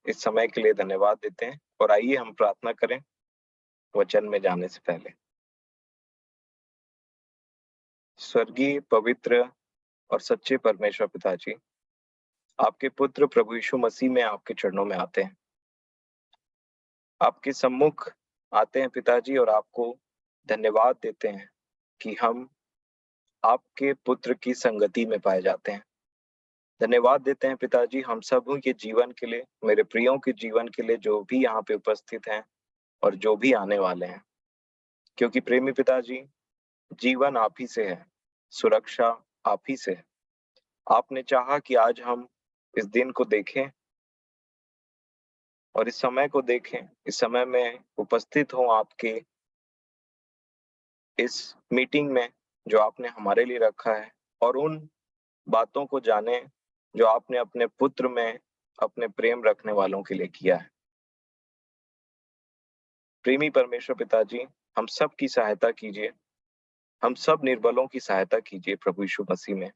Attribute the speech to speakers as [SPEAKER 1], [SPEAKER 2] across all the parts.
[SPEAKER 1] इस समय के लिए धन्यवाद देते हैं और आइए हम प्रार्थना करें वचन में जाने से पहले। स्वर्गीय, पवित्र और सच्चे परमेश्वर पिताजी, आपके पुत्र प्रभु यीशु मसीह में आपके चरणों में आते हैं। आपके सम्मुख आते हैं पिताजी और आपको धन्यवाद देते हैं कि हम आपके पुत्र की संगति में पाए जाते हैं। धन्यवाद देते हैं पिताजी हम सब के जीवन के लिए, मेरे प्रियों के जीवन के लिए, जो भी यहाँ पे उपस्थित हैं और जो भी आने वाले हैं, क्योंकि प्रेमी पिताजी, जीवन आप ही से है, सुरक्षा आप ही से है। आपने चाहा कि आज हम इस दिन को देखें और इस समय को देखें, इस समय में उपस्थित हों आपके इस मीटिंग में जो आपने हमारे लिए रखा है, और उन बातों को जाने जो आपने अपने पुत्र में अपने प्रेम रखने वालों के लिए किया है। प्रेमी परमेश्वर पिताजी, हम सब की सहायता कीजिए, हम सब निर्बलों की सहायता कीजिए प्रभु यीशु मसीह में,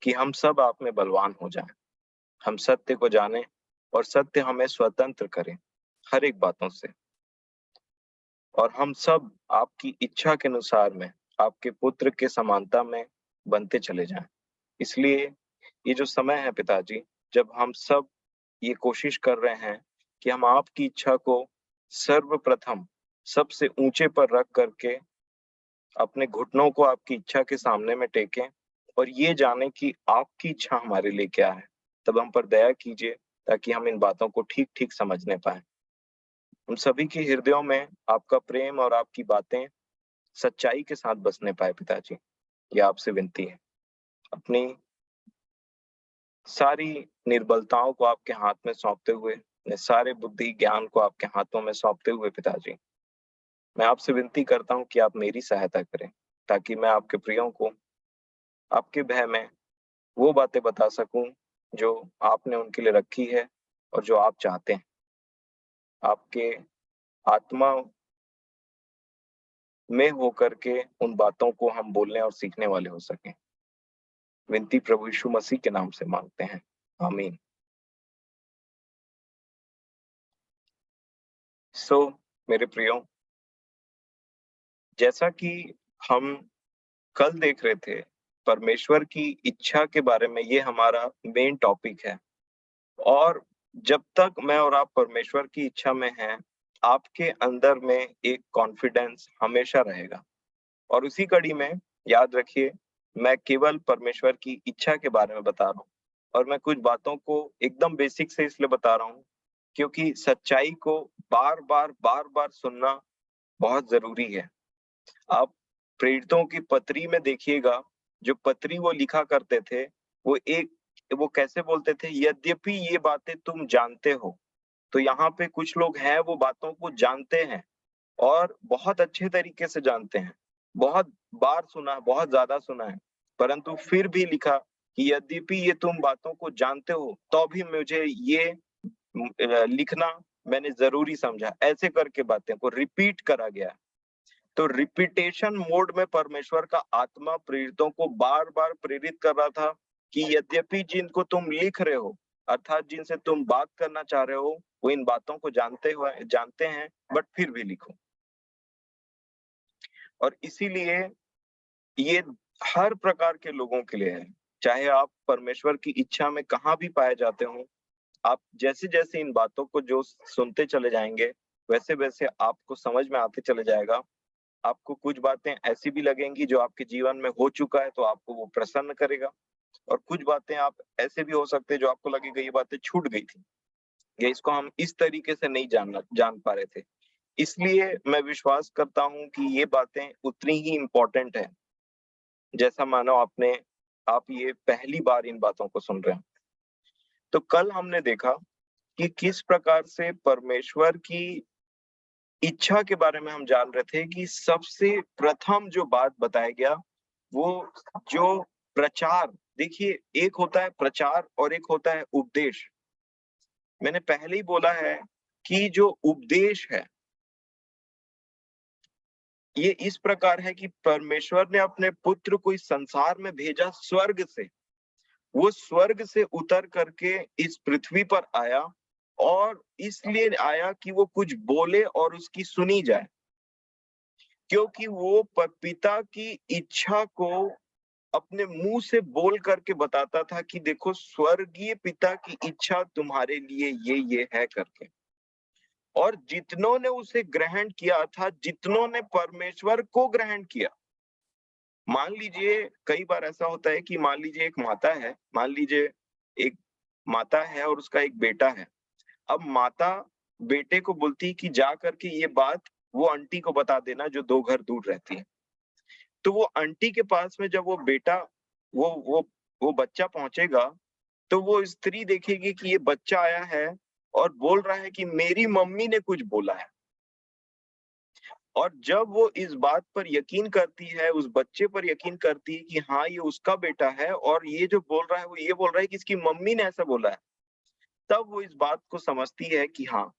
[SPEAKER 1] कि हम सब आप में बलवान हो जाएं, हम सत्य को जानें और सत्य हमें स्वतंत्र करे हर एक बातों से, और हम सब आपकी इच्छा के अनुसार में आपके पुत्र के समानता में बनते चले जाएं। इसलिए ये जो समय है पिताजी, जब हम सब ये कोशिश कर रहे हैं कि हम आपकी इच्छा को सर्वप्रथम सबसे ऊंचे पर रख करके अपने घुटनों को आपकी इच्छा के सामने में टेकें और ये जाने कि आपकी इच्छा हमारे लिए क्या है, तब हम पर दया कीजिए ताकि हम इन बातों को ठीक ठीक समझने पाए। हम सभी के हृदयों में आपका प्रेम और आपकी बातें सच्चाई के साथ बसने पाए पिताजी, ये आपसे विनती है। अपनी सारी निर्बलताओं को आपके हाथ में सौंपते हुए, सारे बुद्धि ज्ञान को आपके हाथों में सौंपते हुए पिताजी, मैं आपसे विनती करता हूँ कि आप मेरी सहायता करें ताकि मैं आपके प्रियों को आपके भय में वो बातें बता सकूं जो आपने उनके लिए रखी है और जो आप चाहते हैं। आपके आत्मा में होकर के उन बातों को हम बोलने और सीखने वाले हो सकें। विनती प्रभु यीशु मसीह के नाम से मांगते हैं, आमीन। मेरे प्रियो, जैसा कि हम कल देख रहे थे, परमेश्वर की इच्छा के बारे में, ये हमारा मेन टॉपिक है। और जब तक मैं और आप परमेश्वर की इच्छा में हैं, आपके अंदर में एक कॉन्फिडेंस हमेशा रहेगा। और उसी कड़ी में याद रखिए, मैं केवल परमेश्वर की इच्छा के बारे में बता रहा हूँ और मैं कुछ बातों को एकदम बेसिक से इसलिए बता रहा हूँ क्योंकि सच्चाई को बार बार सुनना बहुत जरूरी है। आप प्रेरितों की पत्री में देखिएगा, जो पत्री वो लिखा करते थे, वो कैसे बोलते थे, यद्यपि ये बातें तुम जानते हो। तो यहाँ पे कुछ लोग हैं, वो बातों को जानते हैं और बहुत अच्छे तरीके से जानते हैं, बहुत बार सुना है, बहुत ज्यादा सुना है, परंतु फिर भी लिखा कि यद्यपि ये तुम बातों को जानते हो तो भी मुझे ये लिखना मैंने जरूरी समझा। ऐसे करके बातें को रिपीट करा गया। तो रिपीटेशन मोड में परमेश्वर का आत्मा प्रेरितों को बार बार प्रेरित कर रहा था कि यद्यपि जिनको तुम लिख रहे हो, अर्थात जिनसे तुम बात करना चाह रहे हो, वो इन बातों को जानते हैं, बट फिर भी लिखो। और इसीलिए ये हर प्रकार के लोगों के लिए है, चाहे आप परमेश्वर की इच्छा में कहाँ भी पाए जाते हो। आप जैसे जैसे इन बातों को जो सुनते चले जाएंगे, वैसे वैसे आपको समझ में आते चले जाएगा। आपको कुछ बातें ऐसी भी लगेंगी जो आपके जीवन में हो चुका है, तो आपको वो प्रसन्न करेगा, और कुछ बातें आप ऐसे भी हो सकते हैं जो आपको लगेगा ये बातें छूट गई थी, या इसको हम इस तरीके से नहीं जान पा रहे थे। इसलिए मैं विश्वास करता हूँ कि ये बातें उतनी ही इम्पोर्टेंट है जैसा मानो आप ये पहली बार इन बातों को सुन रहे हैं। तो कल हमने देखा कि किस प्रकार से परमेश्वर की इच्छा के बारे में हम जान रहे थे कि सबसे प्रथम जो बात बताया गया, वो जो प्रचार, देखिए एक होता है प्रचार और एक होता है उपदेश। मैंने पहले ही बोला है कि जो उपदेश है, ये इस प्रकार है कि परमेश्वर ने अपने पुत्र को इस संसार में भेजा स्वर्ग से। वो स्वर्ग से उतर करके इस पृथ्वी पर आया और इसलिए आया कि वो कुछ बोले और उसकी सुनी जाए, क्योंकि वो पिता की इच्छा को अपने मुंह से बोल करके बताता था कि देखो स्वर्गीय पिता की इच्छा तुम्हारे लिए ये है करके। और जितनों ने उसे ग्रहण किया था, जितनों ने परमेश्वर को ग्रहण किया, मान लीजिए कई बार ऐसा होता है कि मान लीजिए एक माता है, मान लीजिए एक माता है और उसका एक बेटा है। अब माता बेटे को बोलती है कि जा करके ये बात वो आंटी को बता देना जो 2 घर दूर रहती है। तो वो आंटी के पास में जब वो बेटा वो वो वो बच्चा पहुंचेगा, तो वो स्त्री देखेगी कि ये बच्चा आया है और बोल रहा है कि मेरी मम्मी ने कुछ बोला है। और जब वो इस बात पर यकीन करती है, उस बच्चे पर यकीन करती है कि हाँ, ये उसका बेटा है और ये जो बोल रहा है वो ये बोल रहा है कि इसकी मम्मी ने ऐसा बोला है, तब वो इस बात को समझती है कि हाँ,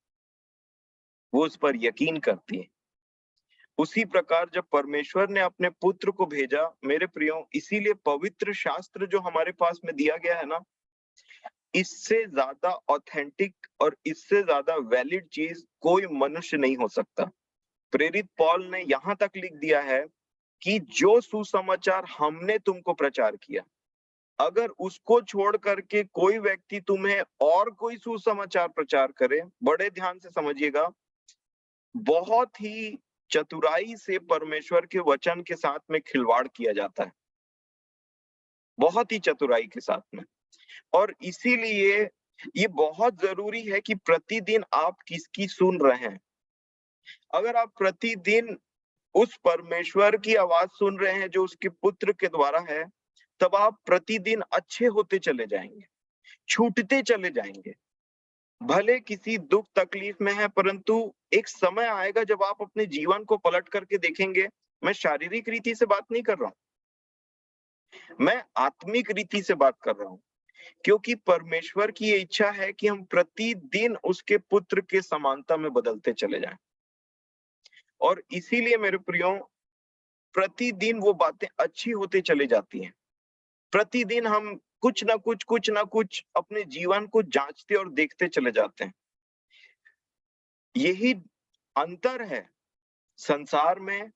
[SPEAKER 1] वो उस पर यकीन करती है। उसी प्रकार जब परमेश्वर ने अपने पुत्र को भेजा, मेरे प्रियो, इसीलिए पवित्र शास्त्र जो हमारे पास में दिया गया है ना, इससे ज्यादा ऑथेंटिक और इससे ज्यादा वैलिड चीज कोई मनुष्य नहीं हो सकता। प्रेरित पौल ने यहाँ तक लिख दिया है कि जो सुसमाचार हमने तुमको प्रचार किया, अगर उसको छोड़ करके कोई व्यक्ति तुम्हें और कोई सुसमाचार प्रचार करे, बड़े ध्यान से समझिएगा, बहुत ही चतुराई से परमेश्वर के वचन के साथ में खिलवाड़ किया जाता है, बहुत ही चतुराई के साथ में। और इसीलिए ये बहुत जरूरी है कि प्रतिदिन आप किसकी सुन रहे हैं। अगर आप प्रतिदिन उस परमेश्वर की आवाज सुन रहे हैं जो उसके पुत्र के द्वारा है, तब आप प्रतिदिन अच्छे होते चले जाएंगे, छूटते चले जाएंगे। भले किसी दुख तकलीफ में है, परंतु एक समय आएगा जब आप अपने जीवन को पलट करके देखेंगे। मैं शारीरिक रीति से बात नहीं कर रहा हूं, मैं आत्मिक रीति से बात कर रहा हूं, क्योंकि परमेश्वर की ये इच्छा है कि हम प्रतिदिन उसके पुत्र के समानता में बदलते चले जाएं। और इसीलिए मेरे प्रियो, प्रतिदिन वो बातें अच्छी होती चली जाती हैं। प्रतिदिन हम कुछ ना कुछ अपने जीवन को जांचते और देखते चले जाते हैं। यही अंतर है संसार में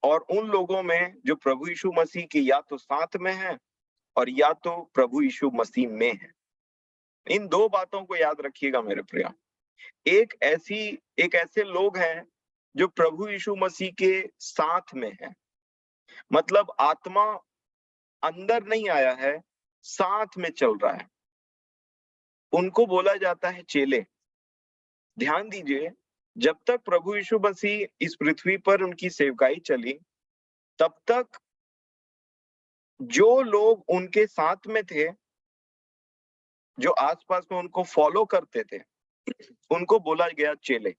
[SPEAKER 1] और उन लोगों में जो प्रभु यीशु मसीह के या तो साथ में है और या तो प्रभु यीशु मसीह में है। इन 2 बातों को याद रखिएगा मेरे प्रिय। एक ऐसी एक ऐसे लोग हैं जो प्रभु यीशु मसीह के साथ में है, मतलब आत्मा अंदर नहीं आया है, साथ में चल रहा है। उनको बोला जाता है चेले। ध्यान दीजिए, जब तक प्रभु यीशु मसीह इस पृथ्वी पर उनकी सेवकाई चली, तब तक जो लोग उनके साथ में थे, जो आसपास में उनको फॉलो करते थे, उनको बोला गया चेले।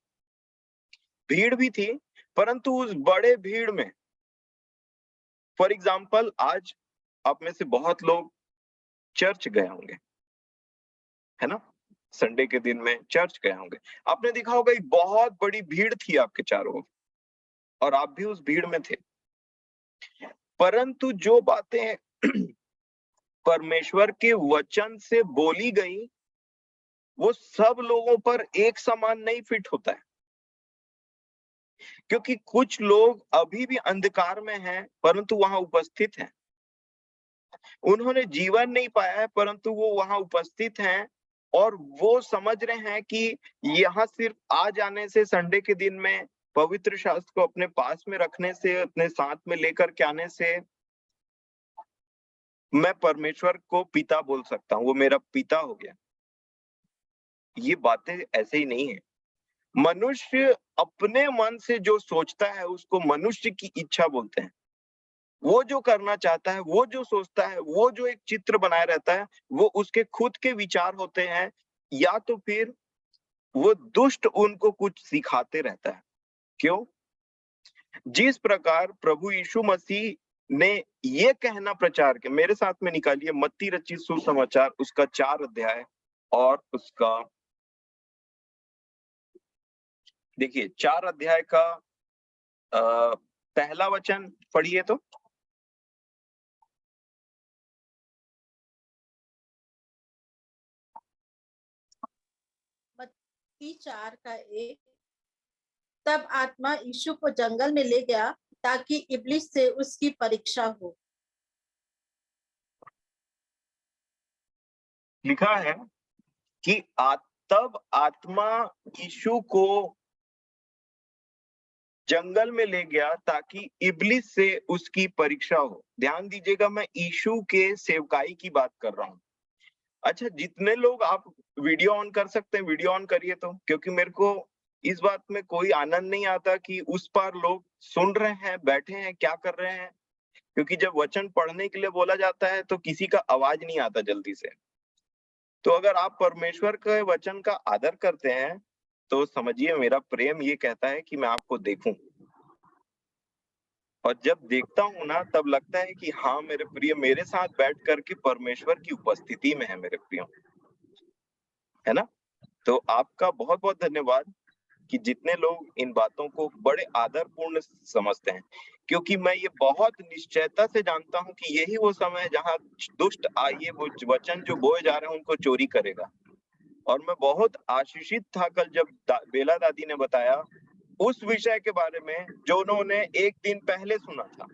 [SPEAKER 1] भीड़ भी थी, परंतु उस बड़े भीड़ में, फॉर एग्जाम्पल, आज आप में से बहुत लोग चर्च गए होंगे, है ना? संडे के दिन में चर्च गए होंगे। आपने देखा होगा एक बहुत बड़ी भीड़ थी आपके चारों ओर और आप भी उस भीड़ में थे। परंतु जो बातें परमेश्वर के वचन से बोली गई, वो सब लोगों पर एक समान नहीं फिट होता है, क्योंकि कुछ लोग अभी भी अंधकार में हैं, परंतु वहां उपस्थित हैं। उन्होंने जीवन नहीं पाया है, परंतु वो वहां उपस्थित हैं और वो समझ रहे हैं कि यहाँ सिर्फ आ जाने से, संडे के दिन में पवित्र शास्त्र को अपने पास में रखने से, अपने साथ में लेकर के आने से, मैं परमेश्वर को पिता बोल सकता हूँ, वो मेरा पिता हो गया। ये बातें ऐसे ही नहीं है। मनुष्य अपने मन से जो सोचता है उसको मनुष्य की इच्छा बोलते हैं। वो जो करना चाहता है, वो जो सोचता है, वो जो एक चित्र बनाए रहता है, वो उसके खुद के विचार होते हैं, या तो फिर वो दुष्ट उनको कुछ सिखाते रहता है। क्यों? जिस प्रकार प्रभु यीशु मसीह ने ये कहना प्रचार किया, मेरे साथ में निकालिए मत्ती रचित सुसमाचार उसका 4 अध्याय और उसका, देखिए 4 अध्याय का पहला वचन पढ़िए तो।
[SPEAKER 2] 4 का 1। तब आत्मा यीशु को जंगल में ले गया ताकि इब्लिस से उसकी परीक्षा हो।
[SPEAKER 1] लिखा है कि तब आत्मा यीशु को जंगल में ले गया ताकि इब्लिस से उसकी परीक्षा हो। ध्यान दीजिएगा, मैं यीशु के सेवकाई की बात कर रहा हूं। अच्छा, जितने लोग आप वीडियो ऑन कर सकते हैं वीडियो ऑन करिए, तो क्योंकि मेरे को इस बात में कोई आनंद नहीं आता कि उस पार लोग सुन रहे हैं, बैठे हैं, क्या कर रहे हैं। क्योंकि जब वचन पढ़ने के लिए बोला जाता है तो किसी का आवाज नहीं आता जल्दी से। तो अगर आप परमेश्वर के वचन का आदर करते हैं तो समझिए मेरा प्रेम ये कहता है कि मैं आपको देखूं, और जब देखता हूं ना तब लगता है कि हाँ मेरे प्रिय मेरे साथ बैठ करके परमेश्वर की उपस्थिति में है मेरे प्रियो, है ना। तो आपका बहुत बहुत धन्यवाद कि जितने लोग इन बातों को बड़े आदरपूर्ण समझते हैं, क्योंकि मैं ये बहुत निश्चयता से जानता हूं कि यही वो समय है जहां दुष्ट आइए वो वचन जो बोए जा रहे हैं उनको चोरी करेगा। और मैं बहुत आशीषित था कल जब बेला दादी ने बताया उस विषय के बारे में जो उन्होंने एक दिन पहले सुना था।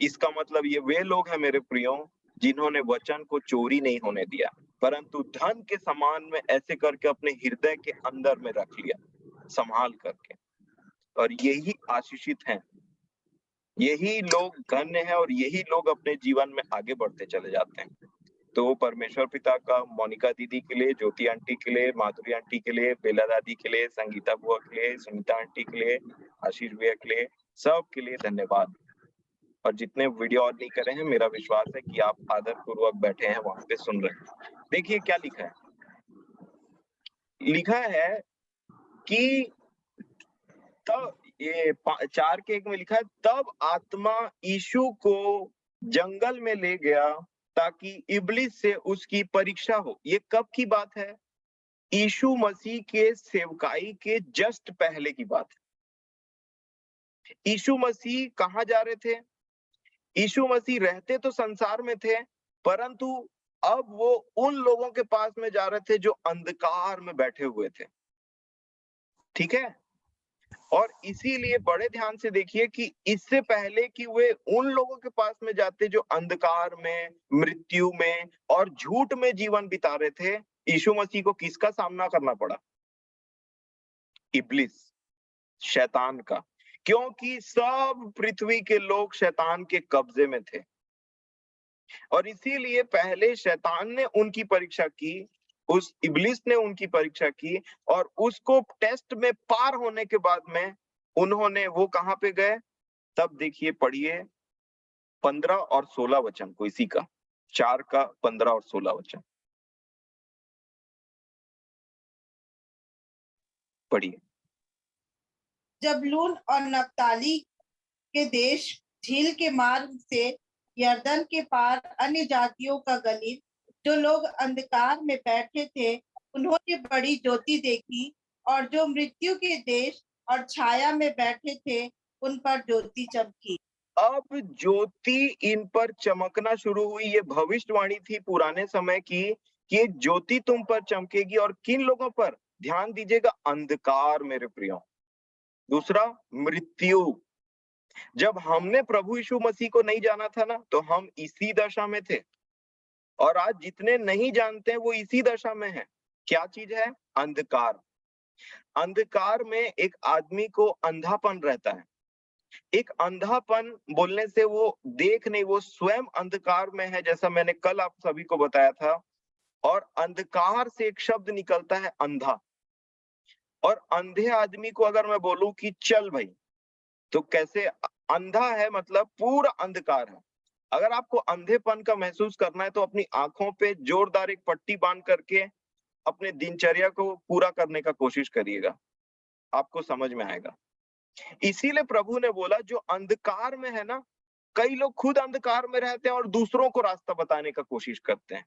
[SPEAKER 1] इसका मतलब ये वे लोग हैं मेरे प्रियो जिन्होंने वचन को चोरी नहीं होने दिया, परंतु धन के समान में ऐसे करके अपने हृदय के अंदर में रख लिया, संभाल करके। और यही आशीषित हैं, यही लोग धन्य हैं, और यही लोग अपने जीवन में आगे बढ़ते चले जाते हैं। तो परमेश्वर पिता का मोनिका दीदी के लिए, ज्योति आंटी के लिए, माधुरी आंटी के लिए, बेला दादी के लिए, संगीता बुआ के लिए, सुनीता आंटी के लिए, आशीष भैया के लिए, सब के लिए धन्यवाद। और जितने वीडियो ऑन नहीं करे हैं, मेरा विश्वास है कि आप आदर पूर्वक बैठे हैं वहां पे सुन रहे हैं। देखिए क्या लिखा है, लिखा है कि तब ये 4 के 1 में लिखा है, तब आत्मा यीशु को जंगल में ले गया ताकि इब्लिस से उसकी परीक्षा हो। ये कब की बात है? यीशु मसीह के सेवकाई के जस्ट पहले की बात है। यीशु मसीह कहाँ जा रहे थे? यीशु मसीह रहते तो संसार में थे, परंतु अब वो उन लोगों के पास में जा रहे थे जो अंधकार में बैठे हुए थे। ठीक है? और इसीलिए बड़े ध्यान से देखिए कि इससे पहले कि वे उन लोगों के पास में जाते जो अंधकार में, मृत्यु में और झूठ में जीवन बिता रहे थे, यीशु मसीह को किसका सामना करना पड़ा? इब्लिस, शैतान का। क्योंकि सब पृथ्वी के लोग शैतान के कब्जे में थे, और इसीलिए पहले शैतान ने उनकी परीक्षा की, उस इब्लिस ने उनकी परीक्षा की, और उसको टेस्ट में पार होने के बाद में उन्होंने वो कहां पे गए? तब देखिए, पढ़िए 15 और 16 वचन को, इसी का 4 का 15 और 16 वचन पढ़िए।
[SPEAKER 2] जबूलून और नप्ताली के देश, झील के मार्ग से यरदन के पार अन्य जातियों का गलील, जो लोग अंधकार में बैठे थे उन्होंने बड़ी ज्योति देखी, और जो मृत्यु के देश और छाया में बैठे थे उन पर ज्योति चमकी।
[SPEAKER 1] अब ज्योति इन पर चमकना शुरू हुई। ये भविष्यवाणी थी पुराने समय की कि एक ज्योति तुम पर चमकेगी, और किन लोगों पर? ध्यान दीजिएगा, अंधकार मेरे प्रियो। दूसरा, मृत्यु। जब हमने प्रभु यीशु मसीह को नहीं जाना था ना, तो हम इसी दशा में थे, और आज जितने नहीं जानते हैं वो इसी दशा में है। क्या चीज है? अंधकार। अंधकार में एक आदमी को अंधापन रहता है। एक अंधापन बोलने से वो देख नहीं, वो स्वयं अंधकार में है, जैसा मैंने कल आप सभी को बताया था। और अंधकार से एक शब्द निकलता है, अंधा। और अंधे आदमी को अगर मैं बोलूं कि चल भाई, तो कैसे? अंधा है मतलब पूरा अंधकार है। अगर आपको अंधेपन का महसूस करना है तो अपनी आंखों पे जोरदार एक पट्टी बांध करके अपने दिनचर्या को पूरा करने का कोशिश करिएगा, आपको समझ में आएगा। इसीलिए प्रभु ने बोला जो अंधकार में है ना, कई लोग खुद अंधकार में रहते हैं और दूसरों को रास्ता बताने का कोशिश करते हैं,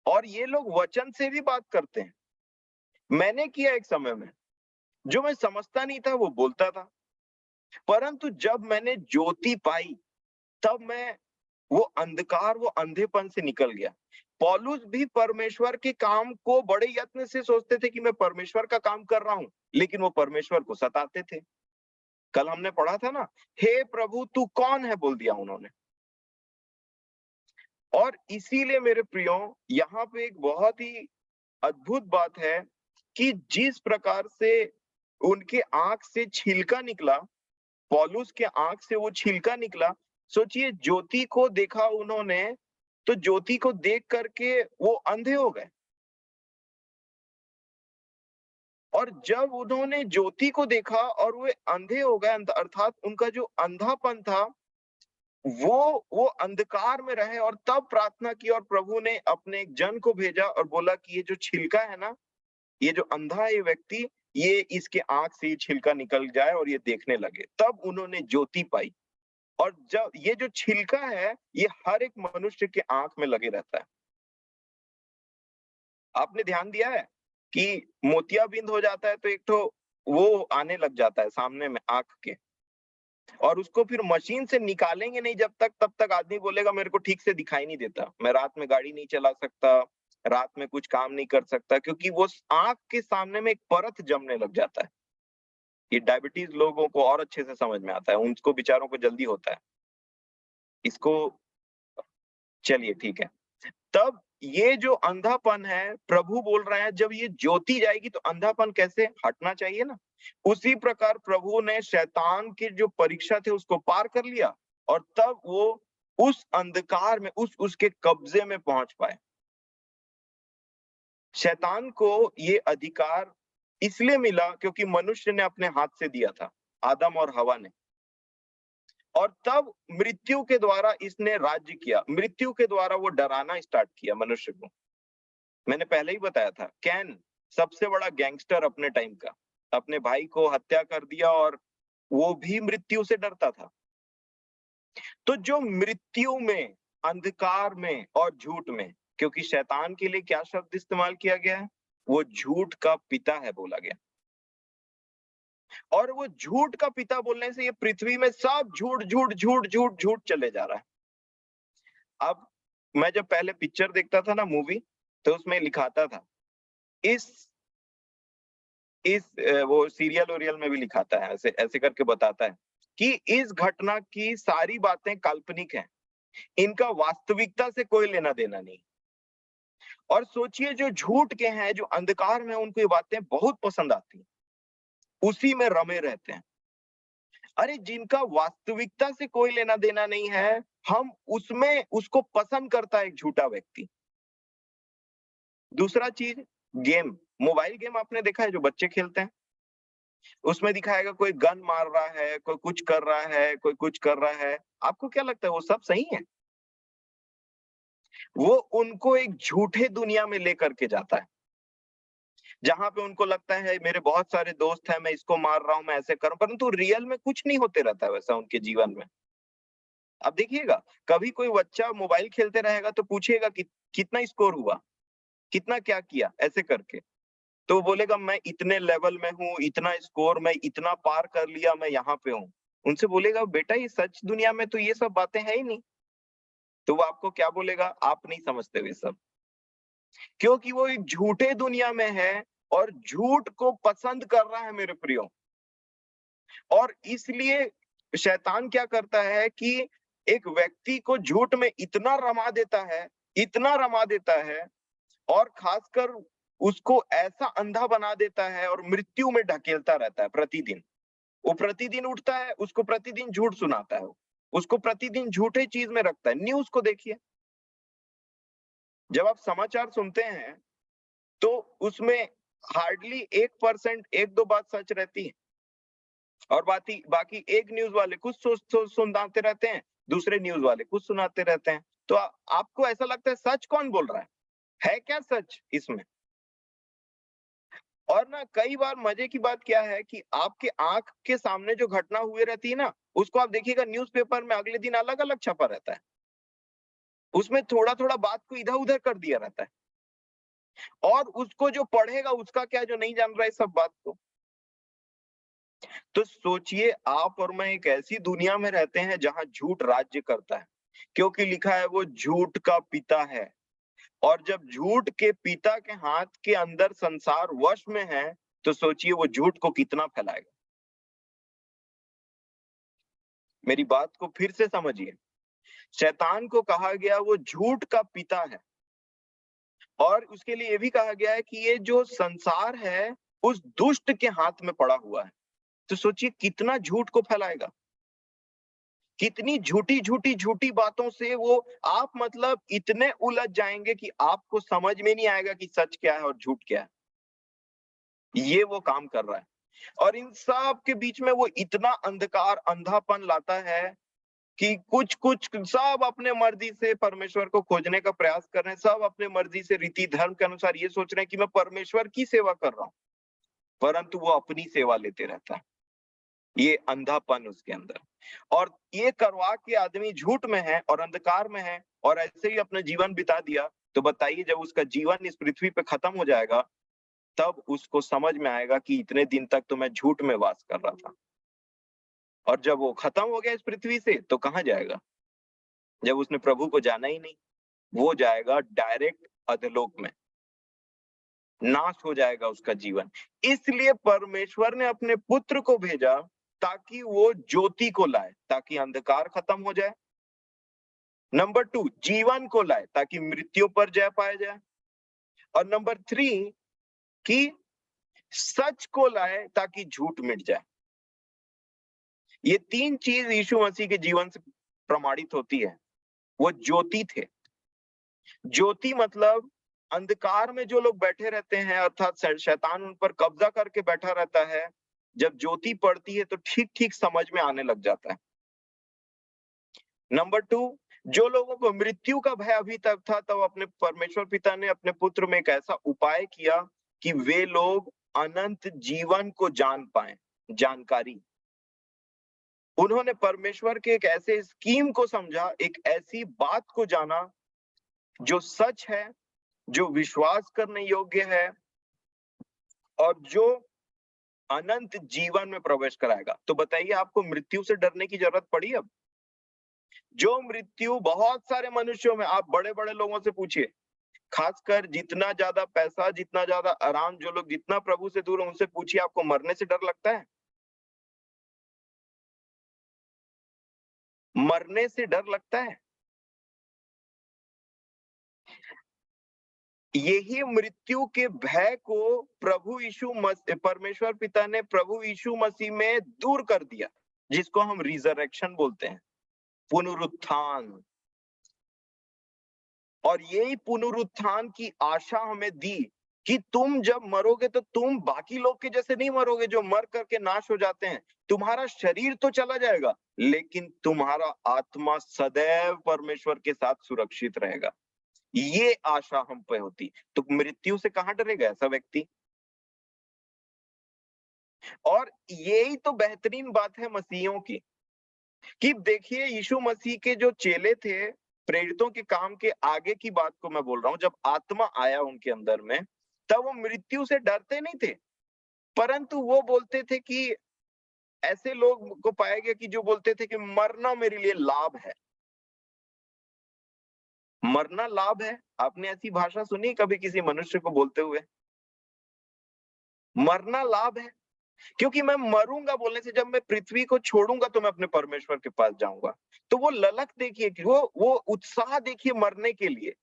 [SPEAKER 1] और ये लोग वचन से भी बात करते हैं। मैंने किया एक समय में, जो मैं समझता नहीं था वो बोलता था, परंतु जब मैंने ज्योति पाई तब मैं वो अंधकार, वो अंधेपन से निकल गया। पौलुस भी परमेश्वर के काम को बड़े यत्न से सोचते थे कि मैं परमेश्वर का काम कर रहा हूं, लेकिन वो परमेश्वर को सताते थे। कल हमने पढ़ा था ना, हे प्रभु तू कौन है बोल दिया उन्होंने। और इसीलिए मेरे प्रियो, यहाँ पे एक बहुत ही अद्भुत बात है कि जिस प्रकार से उनके आंख से छिलका निकला, पौलुस के आंख से वो छिलका निकला। सोचिए, ज्योति को देखा उन्होंने, तो ज्योति को देख करके वो अंधे हो गए। और जब उन्होंने ज्योति को देखा और वे अंधे हो गए, अर्थात उनका जो अंधापन था वो अंधकार में रहे, और तब प्रार्थना की और प्रभु ने अपने एक जन को भेजा और बोला कि ये जो छिलका है ना, ये जो अंधा है ये व्यक्ति, ये इसके आंख से ये छिलका निकल जाए और ये देखने लगे। तब उन्होंने ज्योति पाई। और जब ये जो छिलका है ये हर एक मनुष्य के आंख में लगे रहता है। आपने ध्यान दिया है कि मोतियाबिंद हो जाता है तो एक तो वो आने लग जाता है सामने में आंख के, और उसको फिर मशीन से निकालेंगे नहीं जब तक, तब तक आदमी बोलेगा मेरे को ठीक से दिखाई नहीं देता, मैं रात में गाड़ी नहीं चला सकता, रात में कुछ काम नहीं कर सकता, क्योंकि वो आंख के सामने में एक परत जमने लग जाता है। ये डायबिटीज लोगों को और अच्छे से समझ में आता है, उनको बेचारों को जल्दी होता है इसको। चलिए ठीक है। तब ये जो अंधापन है, प्रभु बोल रहे हैं जब ये ज्योति जाएगी तो अंधापन कैसे हटना चाहिए ना। उसी प्रकार प्रभु ने शैतान की जो परीक्षा थे उसको पार कर लिया, और तब वो उस अंधकार में उसके कब्जे में पहुंच पाए। शैतान को ये अधिकार इसलिए मिला क्योंकि मनुष्य ने अपने हाथ से दिया था, आदम और हवा ने। और तब मृत्यु के द्वारा इसने राज्य किया, मृत्यु के द्वारा वो डराना स्टार्ट किया मनुष्य को। मैंने पहले ही बताया था, कैन सबसे बड़ा गैंगस्टर अपने टाइम का, अपने भाई को हत्या कर दिया और वो भी मृत्यु से डरता था। तो जो मृत्यु में, अंधकार में और झूठ में, क्योंकि शैतान के लिए क्या शब्द इस्तेमाल किया गया है, वो झूठ का पिता है बोला गया। और वो झूठ का पिता बोलने से ये पृथ्वी में सब झूठ झूठ झूठ झूठ झूठ चले जा रहा है। अब मैं जब पहले पिक्चर देखता था ना, मूवी, तो उसमें लिखाता था, इस वो सीरियल ओरियल में भी लिखाता है, ऐसे ऐसे करके बताता है कि इस घटना की सारी बातें काल्पनिक हैं, इनका वास्तविकता से कोई लेना देना नहीं। और सोचिए, जो झूठ के हैं, जो अंधकार में, उनको ये बातें बहुत पसंद आती हैं, उसी में रमे रहते हैं। अरे जिनका वास्तविकता से कोई लेना देना नहीं है, हम उसमें उसको पसंद करता है एक झूठा व्यक्ति। दूसरा चीज, गेम, मोबाइल गेम आपने देखा है जो बच्चे खेलते हैं, उसमें दिखाएगा कोई गन मार रहा है, कोई कुछ कर रहा है, कोई कुछ कर रहा है। आपको क्या लगता है वो सब सही है? वो उनको एक झूठे दुनिया में लेकर के जाता है, जहां पे उनको लगता है मेरे बहुत सारे दोस्त हैं, मैं इसको मार रहा हूं, मैं ऐसे कर रहा हूं, परंतु रियल में कुछ नहीं होते रहता है वैसा उनके जीवन में। अब देखिएगा, कभी कोई बच्चा मोबाइल खेलते रहेगा तो पूछिएगा कि कितना स्कोर हुआ, कितना क्या किया, ऐसे करके, तो वो बोलेगा मैं इतने लेवल में हूँ, इतना स्कोर, मैं इतना पार कर लिया, मैं यहाँ पे हूँ। उनसे बोलेगा बेटा ये सच दुनिया में तो ये सब बातें है ही नहीं। तो वो आपको क्या बोलेगा, आप नहीं समझते वे सब, क्योंकि वो एक झूठे दुनिया में है और झूठ को पसंद कर रहा है मेरे प्रियो। और इसलिए शैतान क्या करता है कि एक व्यक्ति को झूठ में इतना रमा देता है, इतना रमा देता है, और खासकर उसको ऐसा अंधा बना देता है और मृत्यु में ढकेलता रहता है प्रतिदिन। वो प्रतिदिन उठता है, उसको प्रतिदिन झूठ सुनाता है, उसको प्रतिदिन झूठे चीज में रखता है। न्यूज़ को देखिए, जब आप समाचार सुनते हैं तो उसमें हार्डली 1%, 1-2 बात सच रहती है, और बाकी एक न्यूज़ वाले कुछ सुनाते रहते हैं, दूसरे न्यूज़ वाले कुछ सुनाते रहते हैं। तो आपको ऐसा लगता है सच कौन बोल रहा है क्या सच इसमें? और ना कई बार मजे की बात क्या है कि आपके आंख के सामने जो घटना हुई रहती है ना, उसको आप देखिएगा न्यूज़पेपर में अगले दिन अलग-अलग छपा रहता है। उसमें थोड़ा-थोड़ा बात को इधर-उधर कर दिया रहता है। और उसको जो पढ़ेगा उसका क्या, जो नहीं जान रहा है सब बात को। तो सोचिए, आप और मैं एक ऐसी दुनिया में रहते हैं जहां झूठ राज्य करता है, क्योंकि लिखा है वो झूठ का पिता है। और जब झूठ के पिता के हाथ के अंदर संसार वश में है, तो सोचिए वो झूठ को कितना फैलाएगा। मेरी बात को फिर से समझिए। शैतान को कहा गया वो झूठ का पिता है, और उसके लिए ये भी कहा गया है कि ये जो संसार है उस दुष्ट के हाथ में पड़ा हुआ है। तो सोचिए कितना झूठ को फैलाएगा, कितनी झूठी झूठी झूठी बातों से वो आप मतलब इतने उलझ जाएंगे कि आपको समझ में नहीं आएगा कि सच क्या है और झूठ क्या है। ये वो काम कर रहा है, और इन सब के बीच में वो इतना अंधकार अंधापन लाता है कि कुछ कुछ सब अपने मर्जी से परमेश्वर को खोजने का प्रयास कर रहे हैं, सब अपने मर्जी से रीति धर्म के अनुसार ये सोच रहे हैं कि मैं परमेश्वर की सेवा कर रहा हूं, परंतु वो अपनी सेवा लेते रहता है। ये अंधापन उसके अंदर, और ये करवा के आदमी झूठ में है और अंधकार में है और ऐसे ही अपना जीवन बिता दिया। तो बताइए जब उसका जीवन इस पृथ्वी पे खत्म हो जाएगा, तब उसको समझ में आएगा कि इतने दिन तक तो मैं झूठ में वास कर रहा था। और जब वो खत्म हो गया इस पृथ्वी से, तो कहां जाएगा? जब उसने प्रभु को जाना ही नहीं, वो जाएगा डायरेक्ट अधोलोक में, नाश हो जाएगा उसका जीवन। इसलिए परमेश्वर ने अपने पुत्र को भेजा ताकि वो ज्योति को लाए, ताकि अंधकार खत्म हो जाए। नंबर 2, जीवन को लाए ताकि मृत्यु पर जय पाया जाए। और नंबर 3, कि सच को लाए ताकि झूठ मिट जाए। ये 3 चीज यीशु मसीह के जीवन से प्रमाणित होती है। वो ज्योति थे। ज्योति मतलब अंधकार में जो लोग बैठे रहते हैं, अर्थात शैतान उन पर कब्जा करके बैठा रहता है, जब ज्योति पड़ती है तो ठीक ठीक समझ में आने लग जाता है। नंबर 2, जो लोगों को मृत्यु का भय अभी तक था, तब अपने परमेश्वर पिता ने अपने पुत्र में एक ऐसा उपाय किया कि वे लोग अनंत जीवन को जान पाए, जानकारी। उन्होंने परमेश्वर के एक ऐसे स्कीम को समझा, एक ऐसी बात को जाना जो सच है, जो विश्वास करने योग्य है और जो अनंत जीवन में प्रवेश कराएगा। तो बताइए आपको मृत्यु से डरने की जरूरत पड़ी अब? जो मृत्यु बहुत सारे मनुष्यों में, आप बड़े बड़े लोगों से पूछिए, खासकर जितना ज्यादा पैसा, जितना ज्यादा आराम, जो लोग जितना प्रभु से दूर है, उनसे पूछिए आपको मरने से डर लगता है? मरने से डर लगता है? यही मृत्यु के भय को प्रभु यीशु मसीह, परमेश्वर पिता ने प्रभु यीशु मसीह में दूर कर दिया, जिसको हम रिजरेक्शन बोलते हैं, पुनरुत्थान। और यही पुनरुत्थान की आशा हमें दी कि तुम जब मरोगे तो तुम बाकी लोग के जैसे नहीं मरोगे जो मर करके नाश हो जाते हैं। तुम्हारा शरीर तो चला जाएगा, लेकिन तुम्हारा आत्मा सदैव परमेश्वर के साथ सुरक्षित रहेगा। ये आशा हम पे होती, तो मृत्यु से कहां डरेगा ऐसा व्यक्ति? और यही तो बेहतरीन बात है मसीहियों की, कि देखिए यीशु मसीह के जो चेले थे, प्रेरितों के काम के आगे की बात को मैं बोल रहा हूं, जब आत्मा आया उनके अंदर में, तब वो मृत्यु से डरते नहीं थे, परंतु वो बोलते थे कि ऐसे लोग को पाया गया कि जो बोलते थे कि मरना मेरे लिए लाभ है। मरना लाभ है? आपने ऐसी भाषा सुनी कभी किसी मनुष्य को बोलते हुए? मरना लाभ है, क्योंकि मैं मरूंगा बोलने से, जब मैं पृथ्वी को छोड़ूंगा तो मैं अपने परमेश्वर के पास जाऊंगा। तो वो ललक देखिए कि वो उत्साह देखिए मरने के लिए,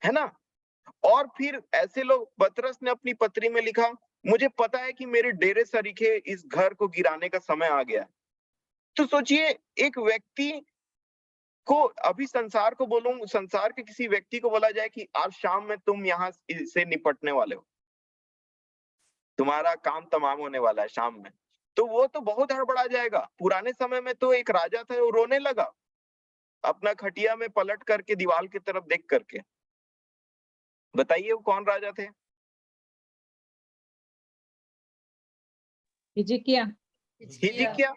[SPEAKER 1] है ना? और फिर ऐसे लोग, पतरस ने अपनी पत्री में लिखा, मुझे पता है कि मेरे डेरे सरीखे इस घर को गिराने का समय आ गया। तो सोचिए एक व्यक्ति को, अभी संसार को बोलूं, संसार के किसी व्यक्ति को बोला जाए कि आज शाम में तुम यहाँ से निपटने वाले हो, तुम्हारा काम तमाम होने वाला है शाम में, तो वो तो बहुत हड़बड़ा जाएगा। पुराने समय में तो एक राजा था, वो रोने लगा अपना खटिया में पलट करके दीवार की तरफ देख करके। बताइए वो कौन राजा थे?
[SPEAKER 3] हिजकिय्याह।
[SPEAKER 1] हिजकिय्याह।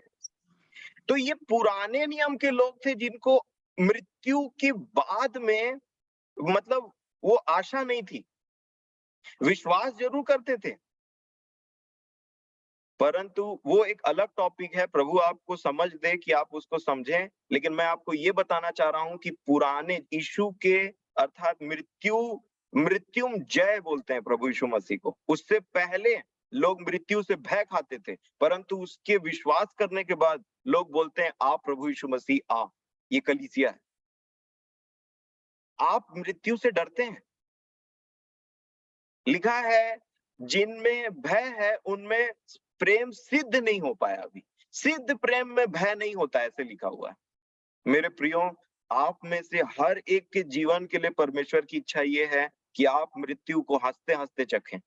[SPEAKER 1] तो ये पुराने नियम के लोग थे जिनको मृत्यु के बाद में मतलब वो आशा नहीं थी, विश्वास जरूर करते थे, परंतु वो एक अलग टॉपिक है। प्रभु आपको समझ दे कि आप उसको समझें, लेकिन मैं आपको ये बताना चाह रहा हूं कि पुराने यीशु के अर्थात मृत्युम जय बोलते हैं प्रभु यीशु मसीह को। उससे पहले लोग मृत्यु से भय खाते थे, परंतु उसके विश्वास करने के बाद लोग बोलते हैं आ प्रभु यीशु मसीह आ। ये कलीसिया है। आप मृत्यु से डरते हैं? लिखा है जिनमें भय है उनमें प्रेम सिद्ध नहीं हो पाया अभी। सिद्ध प्रेम में भय नहीं होता, ऐसे लिखा हुआ है। मेरे प्रियो, आप में से हर एक के जीवन के लिए परमेश्वर की इच्छा ये है कि आप मृत्यु को हंसते हंसते चखें।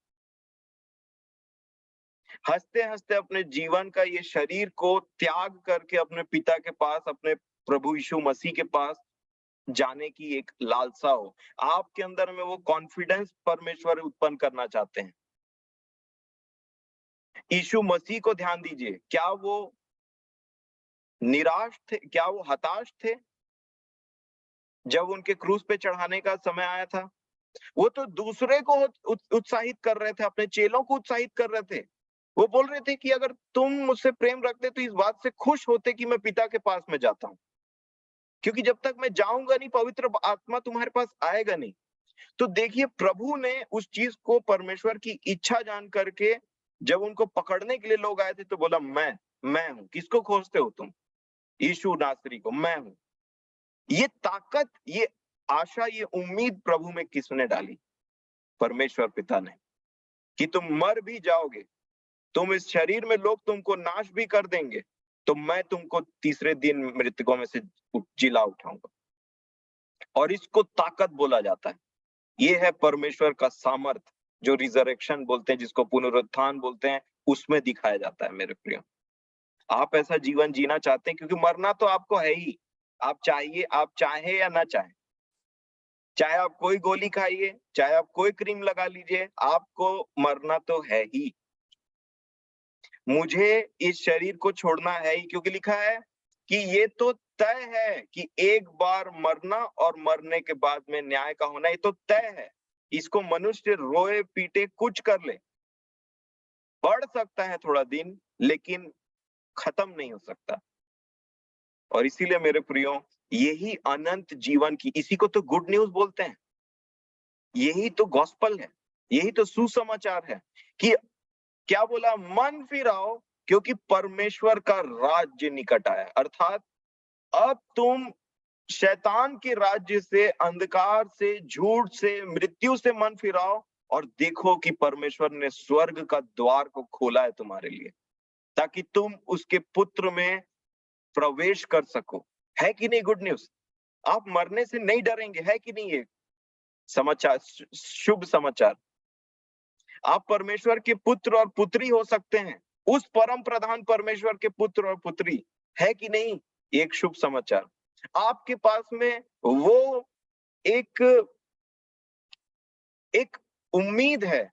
[SPEAKER 1] हंसते हंसते अपने जीवन का ये शरीर को त्याग करके अपने पिता के पास, अपने प्रभु यीशु मसीह के पास जाने की एक लालसा हो। आपके अंदर में वो कॉन्फिडेंस परमेश्वर उत्पन्न करना चाहते हैं। यीशु मसीह को ध्यान दीजिए, क्या वो निराश थे? क्या वो हताश थे जब उनके क्रूस पे चढ़ाने का समय आया था? वो तो दूसरे को उत्साहित कर रहे थे, अपने चेलों को उत्साहित कर रहे थे। वो बोल रहे थे कि अगर तुम मुझसे प्रेम रखते तो इस बात से खुश होते कि मैं पिता के पास में जाता हूं, क्योंकि जब तक मैं जाऊंगा नहीं पवित्र आत्मा तुम्हारे पास आएगा नहीं। तो देखिए, प्रभु ने उस चीज को, परमेश्वर की इच्छा जान करके जब उनको पकड़ने के लिए लोग आए थे तो बोला मैं हूं। किसको खोजते हो तुम? यीशु नासरी को। मैं हूं। ये ताकत, ये आशा, ये उम्मीद प्रभु में किसने डाली? परमेश्वर पिता ने। कि तुम मर भी जाओगे, तुम इस शरीर में लोग तुमको नाश भी कर देंगे, तो मैं तुमको तीसरे दिन मृतकों में से जिला उठाऊंगा। और इसको ताकत बोला जाता है। ये है परमेश्वर का सामर्थ, जो रिजरेक्शन बोलते हैं, जिसको पुनरुत्थान बोलते हैं, उसमें दिखाया जाता है। मेरे प्रियो, आप ऐसा जीवन जीना चाहते हैं? क्योंकि मरना तो आपको है ही। आप चाहे या ना चाहे, चाहे आप कोई गोली खाइए, चाहे आप कोई क्रीम लगा लीजिए, आपको मरना तो है ही। मुझे इस शरीर को छोड़ना है ही, क्योंकि लिखा है कि ये तो तय है कि एक बार मरना और मरने के बाद में न्याय का होना, ये तो तय है। इसको मनुष्य रोए पीटे कुछ कर ले, बढ़ सकता है थोड़ा दिन, लेकिन खत्म नहीं हो सकता। और इसीलिए मेरे प्रियो, यही अनंत जीवन की, इसी को तो गुड न्यूज बोलते हैं। यही तो गॉस्पल है, यही तो सुसमाचार है कि क्या बोला? मन फिराओ, क्योंकि परमेश्वर का राज्य निकट आया। अर्थात अब तुम शैतान के राज्य से, अंधकार से, झूठ से, मृत्यु से मन फिराओ और देखो कि परमेश्वर ने स्वर्ग का द्वार को खोला है तुम्हारे लिए, ताकि तुम उसके पुत्र में प्रवेश कर सको। है कि नहीं गुड न्यूज? आप मरने से नहीं डरेंगे, है कि नहीं? ये समाचार, शुभ समाचार। आप परमेश्वर के पुत्र और पुत्री हो सकते हैं, उस परम प्रधान परमेश्वर के पुत्र और पुत्री, है कि नहीं? एक शुभ समाचार। आपके पास में वो एक उम्मीद है,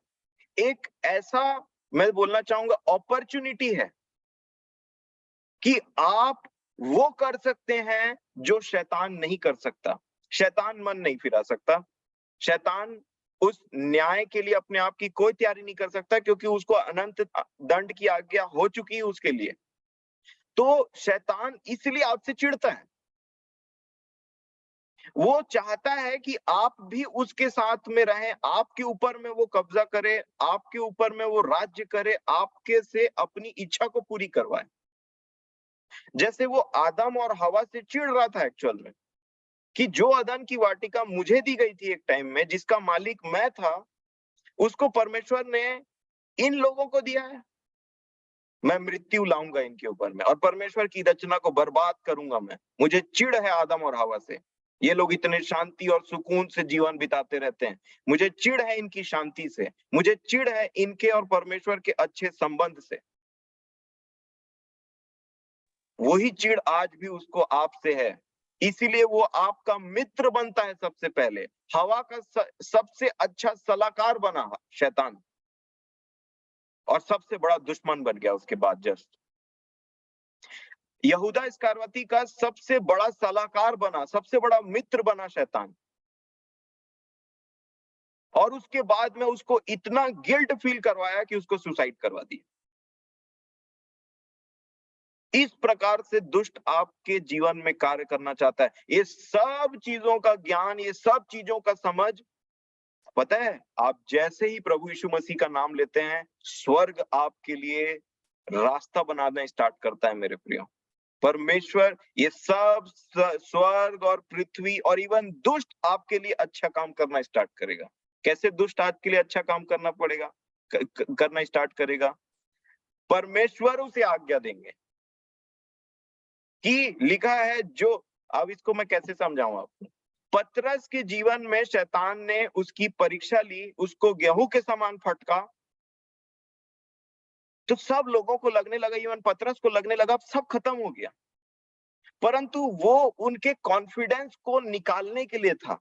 [SPEAKER 1] एक ऐसा, मैं बोलना चाहूंगा, अपॉर्चुनिटी है कि आप वो कर सकते हैं जो शैतान नहीं कर सकता। शैतान मन नहीं फिरा सकता। शैतान उस न्याय के लिए अपने आप की कोई तैयारी नहीं कर सकता, क्योंकि उसको अनंत दंड की आज्ञा हो चुकी है उसके लिए। तो शैतान इसलिए आपसे चिढ़ता है। वो चाहता है कि आप भी उसके साथ में रहें, आपके ऊपर में वो कब्जा करे, आपके ऊपर में वो राज्य करे, आपके से अपनी इच्छा को पूरी करवाए। जैसे वो आदम और हवा से चिढ़ रहा था एक्चुअल में, कि जो अदन की वाटिका मुझे दी गई थी एक टाइम में, जिसका मालिक मैं था, उसको परमेश्वर ने इन लोगों को दिया है। मैं मृत्यु लाऊंगा इनके ऊपर में, और परमेश्वर की रचना को बर्बाद करूंगा मैं। मुझे चिढ़ है आदम और हवा से। ये लोग इतने शांति और सुकून से जीवन बिताते रहते हैं। मुझे चिढ़ है इनकी शांति से, मुझे चिढ़ है इनके और परमेश्वर के अच्छे संबंध से। वही चिढ़ आज भी उसको आपसे है, इसीलिए वो आपका मित्र बनता है सबसे पहले। हवा का सबसे अच्छा सलाहकार बना शैतान, और सबसे बड़ा दुश्मन बन गया उसके बाद। जस्ट यहूदा इस्करियोती का सबसे बड़ा सलाहकार बना, सबसे बड़ा मित्र बना शैतान। और उसके बाद में उसको इतना गिल्ट फील करवाया कि उसको सुसाइड करवा दिया। इस प्रकार से दुष्ट आपके जीवन में कार्य करना चाहता है। ये सब चीजों का ज्ञान, ये सब चीजों का समझ, पता है, आप जैसे ही प्रभु यीशु मसीह का नाम लेते हैं, स्वर्ग आपके लिए रास्ता बनाना स्टार्ट करता है मेरे प्रियो। परमेश्वर ये सब स्वर्ग और पृथ्वी और इवन दुष्ट आपके लिए अच्छा काम करना स्टार्ट करेगा। कैसे दुष्ट आपके लिए अच्छा काम करना पड़ेगा, करना स्टार्ट करेगा? परमेश्वर उसे आज्ञा देंगे कि लिखा है जो, अब इसको मैं कैसे समझाऊं आपको? पतरस के जीवन में शैतान ने उसकी परीक्षा ली, उसको गेहूं के समान फटका, तो सब लोगों को लगने लगा, इवन पतरस को लगने लगा सब खत्म हो गया। परंतु वो उनके कॉन्फिडेंस को निकालने के लिए था,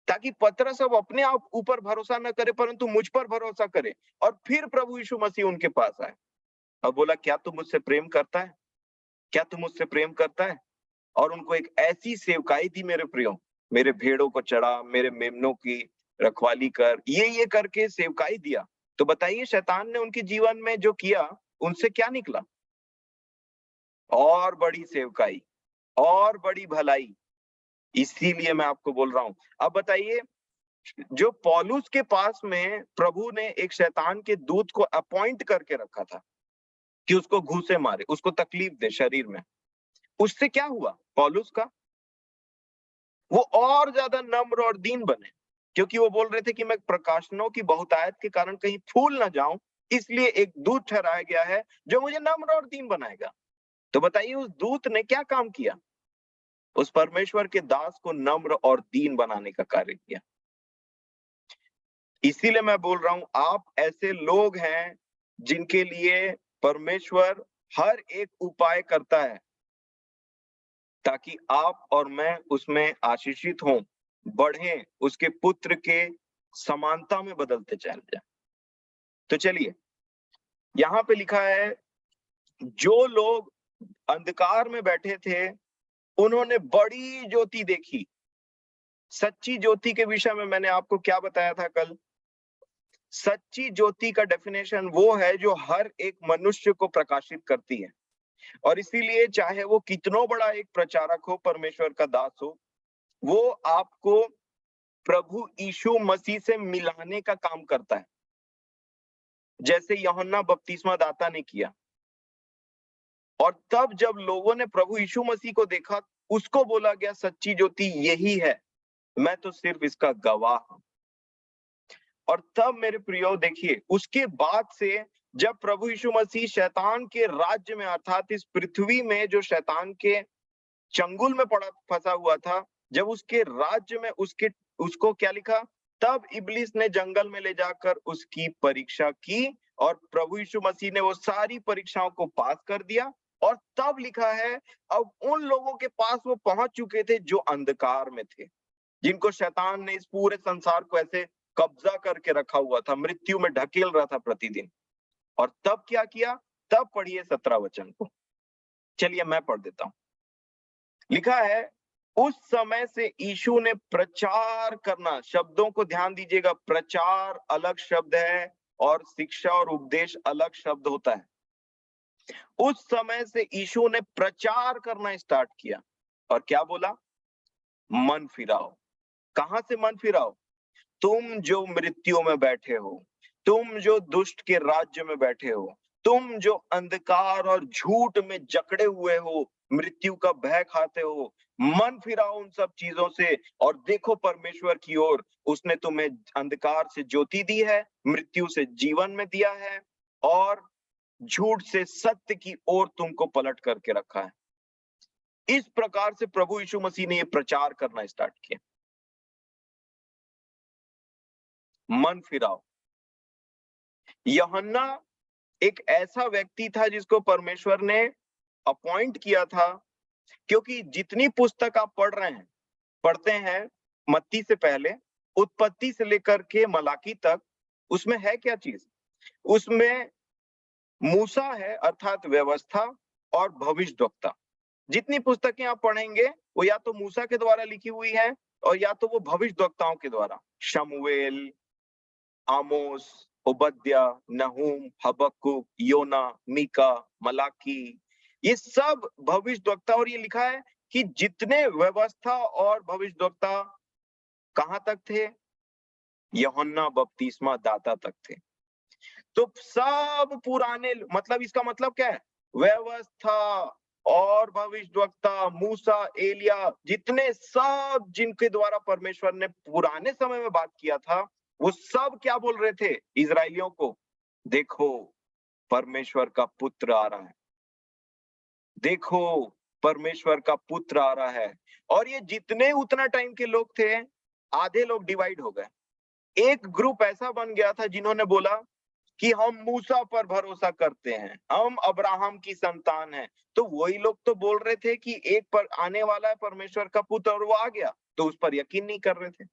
[SPEAKER 1] ताकि पतरस अब अपने आप ऊपर भरोसा न करे परंतु मुझ पर भरोसा करे। और फिर प्रभु यीशु मसीह उनके पास आए और बोला, क्या तू मुझसे प्रेम करता है? क्या तू मुझसे प्रेम करता है? और उनको एक ऐसी सेवकाई दी मेरे प्रियो, मेरे भेड़ों को चढ़ा, मेरे मेमनों की रखवाली कर, ये करके सेवकाई दिया। तो बताइए, शैतान ने उनके जीवन में जो किया, उनसे क्या निकला? और बड़ी सेवकाई, और बड़ी भलाई। इसीलिए मैं आपको बोल रहा हूं। अब बताइए, जो पौलुस के पास में प्रभु ने एक शैतान के दूत को अपॉइंट करके रखा था कि उसको घूंसे मारे, उसको तकलीफ दे शरीर में, उससे क्या हुआ पौलुस का? वो और ज्यादा नम्र और दीन बने, क्योंकि वो बोल रहे थे कि मैं प्रकाशनों की बहुतायत के कारण कहीं फूल ना जाऊं, इसलिए एक दूत ठहराया गया है जो मुझे नम्र और दीन बनाएगा। तो बताइए, उस दूत ने क्या काम किया? उस परमेश्वर के दास को नम्र और दीन बनाने का कार्य किया। इसीलिए मैं बोल रहा हूं, आप ऐसे लोग हैं जिनके लिए परमेश्वर हर एक उपाय करता है ताकि आप और मैं उसमें आशीषित हों, बढ़ें, उसके पुत्र के समानता में बदलते चले जाएं। तो चलिए, यहां पे लिखा है, जो लोग अंधकार में बैठे थे उन्होंने बड़ी ज्योति देखी। सच्ची ज्योति के विषय में मैंने आपको क्या बताया था कल? सच्ची ज्योति का डेफिनेशन वो है जो हर एक मनुष्य को प्रकाशित करती है। और इसीलिए चाहे वो कितनो बड़ा एक प्रचारक हो, परमेश्वर का दास हो, वो आपको प्रभु यीशु मसीह से मिलाने का काम करता है, जैसे यूहन्ना बपतिस्मा दाता ने किया। और तब जब लोगों ने प्रभु यीशु मसीह को देखा, उसको बोला गया सच्ची ज्योति यही है, मैं तो सिर्फ इसका गवाह हूं। और तब मेरे प्रियो देखिए, उसके बाद से जब प्रभु यीशु मसीह शैतान के राज्य में, अर्थात इस पृथ्वी में जो शैतान के चंगुल में पड़ा फंसा हुआ था, जब उसके राज्य में उसको क्या लिखा? तब इब्लिस ने जंगल में ले जाकर उसकी परीक्षा की और प्रभु यीशु मसीह ने वो सारी परीक्षाओं को पास कर दिया। और तब लिखा है, अब उन लोगों के पास वो पहुंच चुके थे जो अंधकार में थे, जिनको शैतान ने इस पूरे संसार को ऐसे कब्जा करके रखा हुआ था, मृत्यु में ढकेल रहा था प्रतिदिन। और तब क्या किया? तब पढ़िए 17 वचन को। चलिए मैं पढ़ देता हूं। लिखा है, उस समय से यीशु ने प्रचार करना, शब्दों को ध्यान दीजिएगा, प्रचार अलग शब्द है और शिक्षा और उपदेश अलग शब्द होता है। उस समय से यीशु ने प्रचार करना स्टार्ट किया और क्या बोला? मन फिराओ। कहां से मन फिराओ? तुम जो मृत्यु में बैठे हो, तुम जो दुष्ट के राज्य में बैठे हो, तुम जो अंधकार और झूठ में जकड़े हुए हो, मृत्यु का भय खाते हो, मन फिराओ उन सब चीजों से और देखो परमेश्वर की ओर। उसने तुम्हें अंधकार से ज्योति दी है, मृत्यु से जीवन में दिया है और झूठ से सत्य की ओर तुमको पलट करके रखा है। इस प्रकार से प्रभु यीशु मसीह ने यह प्रचार करना स्टार्ट किया, मन फिराओ। यूहन्ना एक ऐसा व्यक्ति था जिसको परमेश्वर ने अपॉइंट किया था, क्योंकि जितनी पुस्तक आप पढ़ते हैं मत्ती से पहले, उत्पत्ति से लेकर के मलाकी तक, उसमें है क्या चीज? उसमें मूसा है, अर्थात व्यवस्था और भविष्यद्वक्ता। जितनी पुस्तकें आप पढ़ेंगे वो या तो मूसा के द्वारा लिखी हुई है और या तो वो भविष्यद्वक्ताओं के द्वारा, शमूएल, आमोस, ओबद्या, नहूम, हबक्कुक, योना, मीका, मलाकी, ये सब भविष्यद्वक्ता, और ये लिखा है कि जितने व्यवस्था और भविष्यद्वक्ता कहां तक थे, यूहन्ना बपतिस्मा दाता तक थे। तो सब पुराने, मतलब इसका मतलब क्या है, व्यवस्था और भविष्यद्वक्ता, मूसा, एलिया, जितने सब जिनके द्वारा परमेश्वर ने पुराने समय में बात किया था, वो सब क्या बोल रहे थे इजरायलियों को, देखो परमेश्वर का पुत्र आ रहा है, देखो परमेश्वर का पुत्र आ रहा है। और ये जितने उतना टाइम के लोग थे, आधे लोग डिवाइड हो गए। एक ग्रुप ऐसा बन गया था जिन्होंने बोला कि हम मूसा पर भरोसा करते हैं, हम अब्राहम की संतान हैं। तो वही लोग तो बोल रहे थे कि एक पर आने वाला है परमेश्वर का पुत्र और वो आ गया, तो उस पर यकीन नहीं कर रहे थे।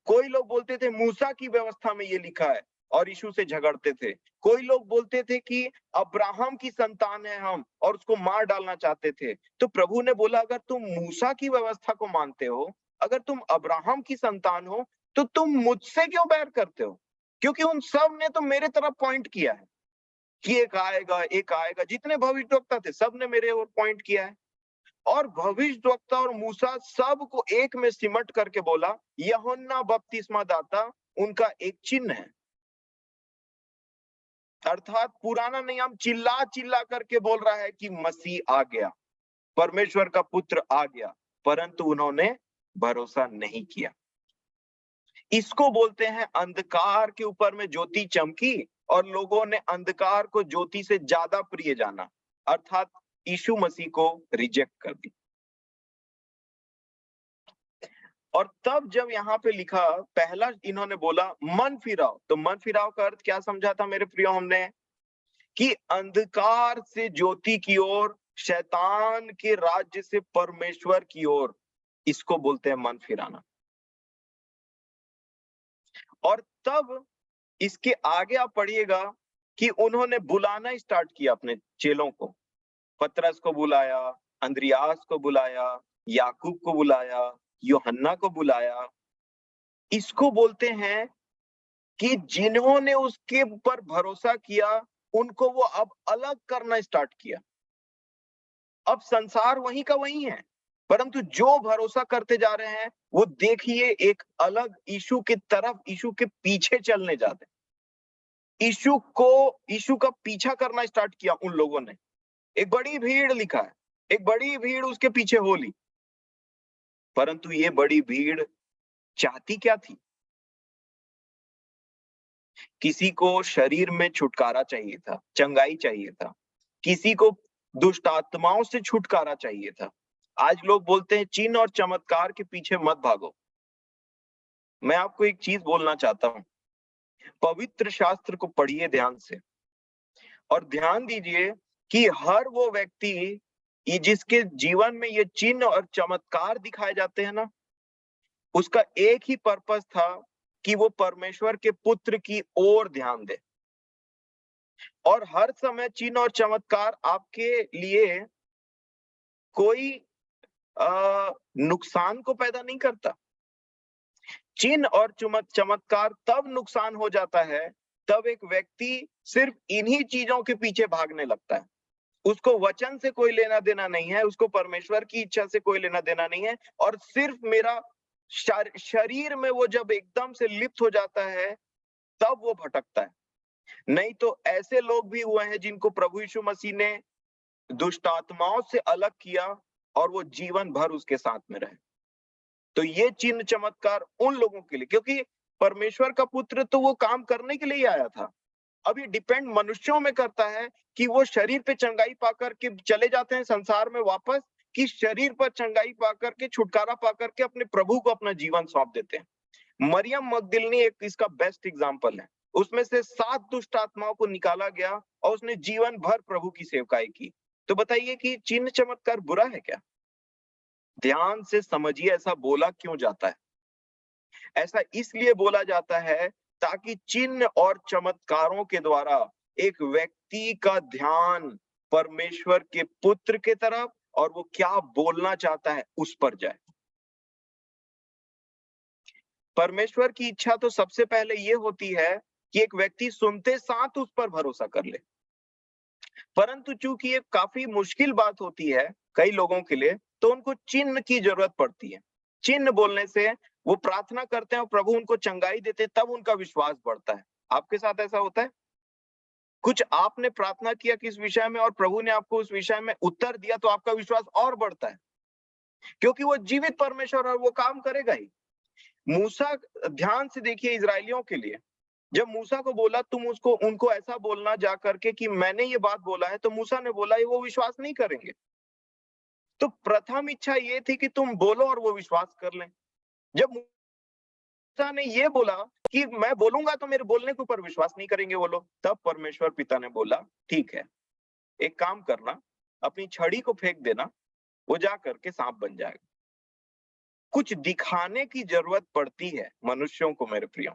[SPEAKER 1] कोई लोग बोलते थे मूसा की व्यवस्था में ये लिखा है और यीशु से झगड़ते थे। कोई लोग बोलते थे कि अब्राहम की संतान है हम, और उसको मार डालना चाहते थे। तो प्रभु ने बोला, अगर तुम मूसा की व्यवस्था को मानते हो, अगर तुम अब्राहम की संतान हो, तो तुम मुझसे क्यों बैर करते हो? क्योंकि उन सब ने तो मेरे तरफ पॉइंट किया है कि एक आएगा, एक आएगा। जितने भविष्यद्वक्ता थे सब ने मेरे ओर पॉइंट किया है। और भविष्यद्वक्ता और मूसा सबको एक में सिमट करके बोला, यूहन्ना बपतिस्मा दाता उनका एक चिन्ह है। अर्थात पुराना नियम चिल्ला चिल्ला करके बोल रहा है कि मसीह आ गया, परमेश्वर का पुत्र आ गया, परंतु उन्होंने भरोसा नहीं किया। इसको बोलते हैं अंधकार के ऊपर में ज्योति चमकी और लोगों ने अंधकार को ज्योति से ज्यादा प्रिय जाना, अर्थात यीशु मसीह को रिजेक्ट कर दी। और तब जब यहाँ पे लिखा, पहला इन्होंने बोला मन फिराओ, तो मन फिराओ का अर्थ क्या समझा था मेरे प्रियो हमने, कि अंधकार से ज्योति की ओर, शैतान के राज्य से परमेश्वर की ओर, इसको बोलते हैं मन फिराना। और तब इसके आगे आप पढ़िएगा कि उन्होंने बुलाना स्टार्ट किया अपने चेलों को। पतरस को बुलाया, अंद्रियास को बुलाया, याकूब को बुलाया, यूहन्ना को बुलाया। इसको बोलते हैं कि जिन्होंने उसके ऊपर भरोसा किया, उनको वो अब अलग करना स्टार्ट किया। अब संसार वही का वही है, परंतु जो भरोसा करते जा रहे हैं, वो देखिए एक अलग यीशु की तरफ, यीशु के पीछे चलने जाते हैं। यीशु का पीछा करना स्टार्ट किया उन लोगों ने। एक बड़ी भीड़ लिखा है, एक बड़ी भीड़ उसके पीछे हो ली। परंतु ये बड़ी भीड़ चाहती क्या थी? किसी को शरीर में छुटकारा चाहिए था, चंगाई चाहिए था, किसी को दुष्ट आत्माओं से छुटकारा चाहिए था। आज लोग बोलते हैं चिन्ह और चमत्कार के पीछे मत भागो। मैं आपको एक चीज बोलना चाहता हूं, पवित्र शास्त्र को पढ़िए ध्यान से, और ध्यान दीजिए कि हर वो व्यक्ति ये जिसके जीवन में ये चिन्ह और चमत्कार दिखाए जाते हैं ना, उसका एक ही पर्पस था कि वो परमेश्वर के पुत्र की ओर ध्यान दे। और हर समय चिन्ह और चमत्कार आपके लिए कोई नुकसान को पैदा नहीं करता। चिन्ह और चमत्कार तब नुकसान हो जाता है, तब एक व्यक्ति सिर्फ इन्हीं चीजों के पीछे भागने लगता है। उसको वचन से कोई लेना देना नहीं है, उसको परमेश्वर की इच्छा से कोई लेना देना नहीं है, और सिर्फ मेरा शरीर में वो जब एकदम से लिप्त हो जाता है, तब वो भटकता है। नहीं तो ऐसे लोग भी हुए हैं जिनको प्रभु यीशु मसीह ने दुष्ट आत्माओं से अलग किया और वो जीवन भर उसके साथ में रहे। तो ये चिन्ह चमत्कार उन लोगों के लिए, क्योंकि परमेश्वर का पुत्र तो वो काम करने के लिए ही आया था। अब ये डिपेंड मनुष्यों में करता है कि वो शरीर पे चंगाई पाकर के चले जाते हैं संसार में वापस, कि शरीर पर चंगाई पाकर के, छुटकारा पाकर के अपने प्रभु को अपना जीवन सौंप देते हैं। मरियम मगदलिनी एक इसका बेस्ट एग्जांपल है। उसमें से 7 दुष्ट आत्माओं को निकाला गया और उसने जीवन भर प्रभु की सेवकाई की। तो बताइए कि चिन्ह चमत्कार बुरा है क्या? ध्यान से समझिए ऐसा बोला क्यों जाता है। ऐसा इसलिए बोला जाता है ताकि चिन्ह और चमत्कारों के द्वारा एक व्यक्ति का ध्यान परमेश्वर के पुत्र के तरफ और वो क्या बोलना चाहता है उस पर जाए। परमेश्वर की इच्छा तो सबसे पहले ये होती है कि एक व्यक्ति सुनते साथ उस पर भरोसा कर ले। परंतु चूंकि ये काफी मुश्किल बात होती है कई लोगों के लिए, तो उनको चिन्ह की जरूरत पड़ती है। चिन्ह बोलने से वो प्रार्थना करते हैं और प्रभु उनको चंगाई देते हैं, तब उनका विश्वास बढ़ता है। आपके साथ ऐसा होता है? कुछ आपने प्रार्थना किया किस विषय में और प्रभु ने आपको उस विषय में उत्तर दिया, तो आपका विश्वास और बढ़ता है, क्योंकि वो जीवित परमेश्वर और वो काम करेगा ही। मूसा, ध्यान से देखिए इजरायलियों के लिए, जब मूसा को बोला तुम उसको उनको ऐसा बोलना जा करके कि मैंने ये बात बोला है, तो मूसा ने बोला ये वो विश्वास नहीं करेंगे। तो प्रथम इच्छा ये थी कि तुम बोलो और वो विश्वास कर लें। जब मूसा ने ये बोला कि मैं बोलूंगा तो मेरे बोलने के ऊपर विश्वास नहीं करेंगे वो लोग, तब परमेश्वर पिता ने बोला ठीक है, एक काम करना, अपनी छड़ी को फेंक देना, वो जा करके सांप बन जाएगा। कुछ दिखाने की जरूरत पड़ती है मनुष्यों को मेरे प्रियो।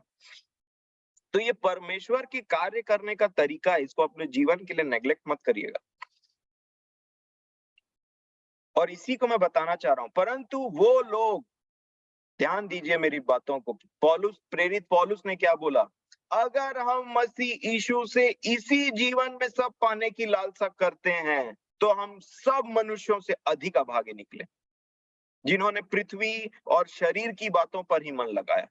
[SPEAKER 1] तो ये परमेश्वर के कार्य करने का तरीका है, इसको अपने जीवन के लिए नेग्लेक्ट मत करिएगा। और इसी को मैं बताना चाह रहा हूं, परंतु वो लोग, ध्यान दीजिए मेरी बातों को, प्रेरित पौलुस ने क्या बोला, अगर हम मसीह यीशु से इसी जीवन में सब पाने की लालसा करते हैं, तो हम सब मनुष्यों से अधिक अभागे निकले, जिन्होंने पृथ्वी और शरीर की बातों पर ही मन लगाया।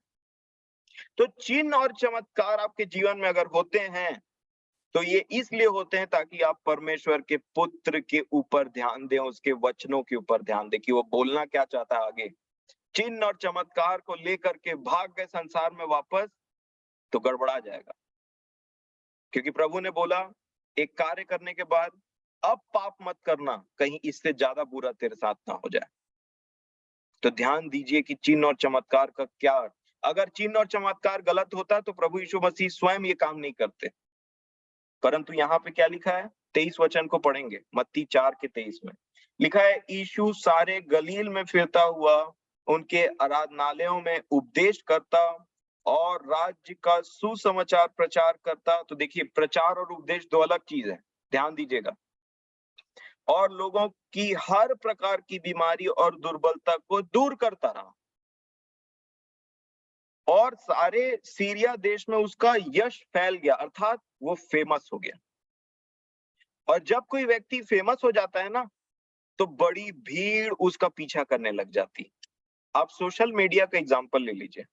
[SPEAKER 1] तो चिन्ह और चमत्कार आपके जीवन में अगर होते हैं, तो ये इसलिए होते हैं ताकि आप परमेश्वर के पुत्र के ऊपर ध्यान दें, उसके वचनों के ऊपर ध्यान दें कि वो बोलना क्या चाहता है आगे। चिन्ह और चमत्कार को लेकर के भाग गए संसार में वापस, तो गड़बड़ा जाएगा। क्योंकि प्रभु ने बोला एक कार्य करने के बाद अब पाप मत करना, कहीं इससे ज्यादा बुरा तेरे साथ ना हो जाए। तो ध्यान दीजिए कि चिन्ह और चमत्कार का क्या, अगर चिन्ह और चमत्कार गलत होता तो प्रभु यीशु मसीह स्वयं ये काम नहीं करते। परंतु यहाँ पे क्या लिखा है, 23 वचन को पढ़ेंगे, मत्ती 4:23 में लिखा है, यीशु सारे गलील में फिरता हुआ उनके आराधनालयों में उपदेश करता और राज्य का सुसमाचार प्रचार करता। तो देखिए, प्रचार और उपदेश दो अलग चीज है, ध्यान दीजिएगा। और लोगों की हर प्रकार की बीमारी और दुर्बलता को दूर करता रहा, और सारे सीरिया देश में उसका यश फैल गया, अर्थात वो फेमस हो गया। और जब कोई व्यक्ति फेमस हो जाता है ना, तो बड़ी भीड़ उसका पीछा करने लग जाती। आप सोशल मीडिया का एग्जांपल ले लीजिए।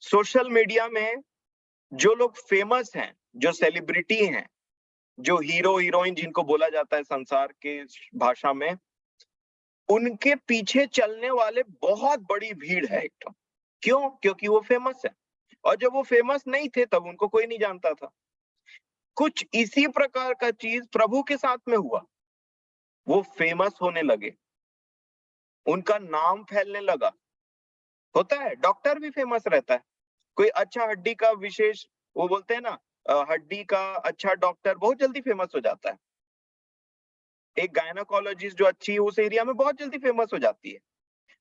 [SPEAKER 1] सोशल मीडिया में जो लोग फेमस हैं, जो सेलिब्रिटी हैं, जो हीरो हीरोइन जिनको बोला जाता है संसार के भाषा में, उनके पीछे चलने वाले बहुत बड़ी भीड़ है एक तो। क्यों? क्योंकि वो फेमस है। और जब वो फेमस नहीं थे तब उनको कोई नहीं जानता था। कुछ इसी प्रकार का चीज प्रभु के साथ में हुआ। वो फेमस होने लगे, उनका नाम फैलने लगा। होता है, डॉक्टर भी फेमस रहता है। कोई अच्छा हड्डी का विशेष, वो बोलते हैं ना, हड्डी का अच्छा डॉक्टर बहुत जल्दी फेमस हो जाता है। एक गायनोकोलॉजिस्ट जो अच्छी है उस एरिया में बहुत जल्दी फेमस हो जाती है।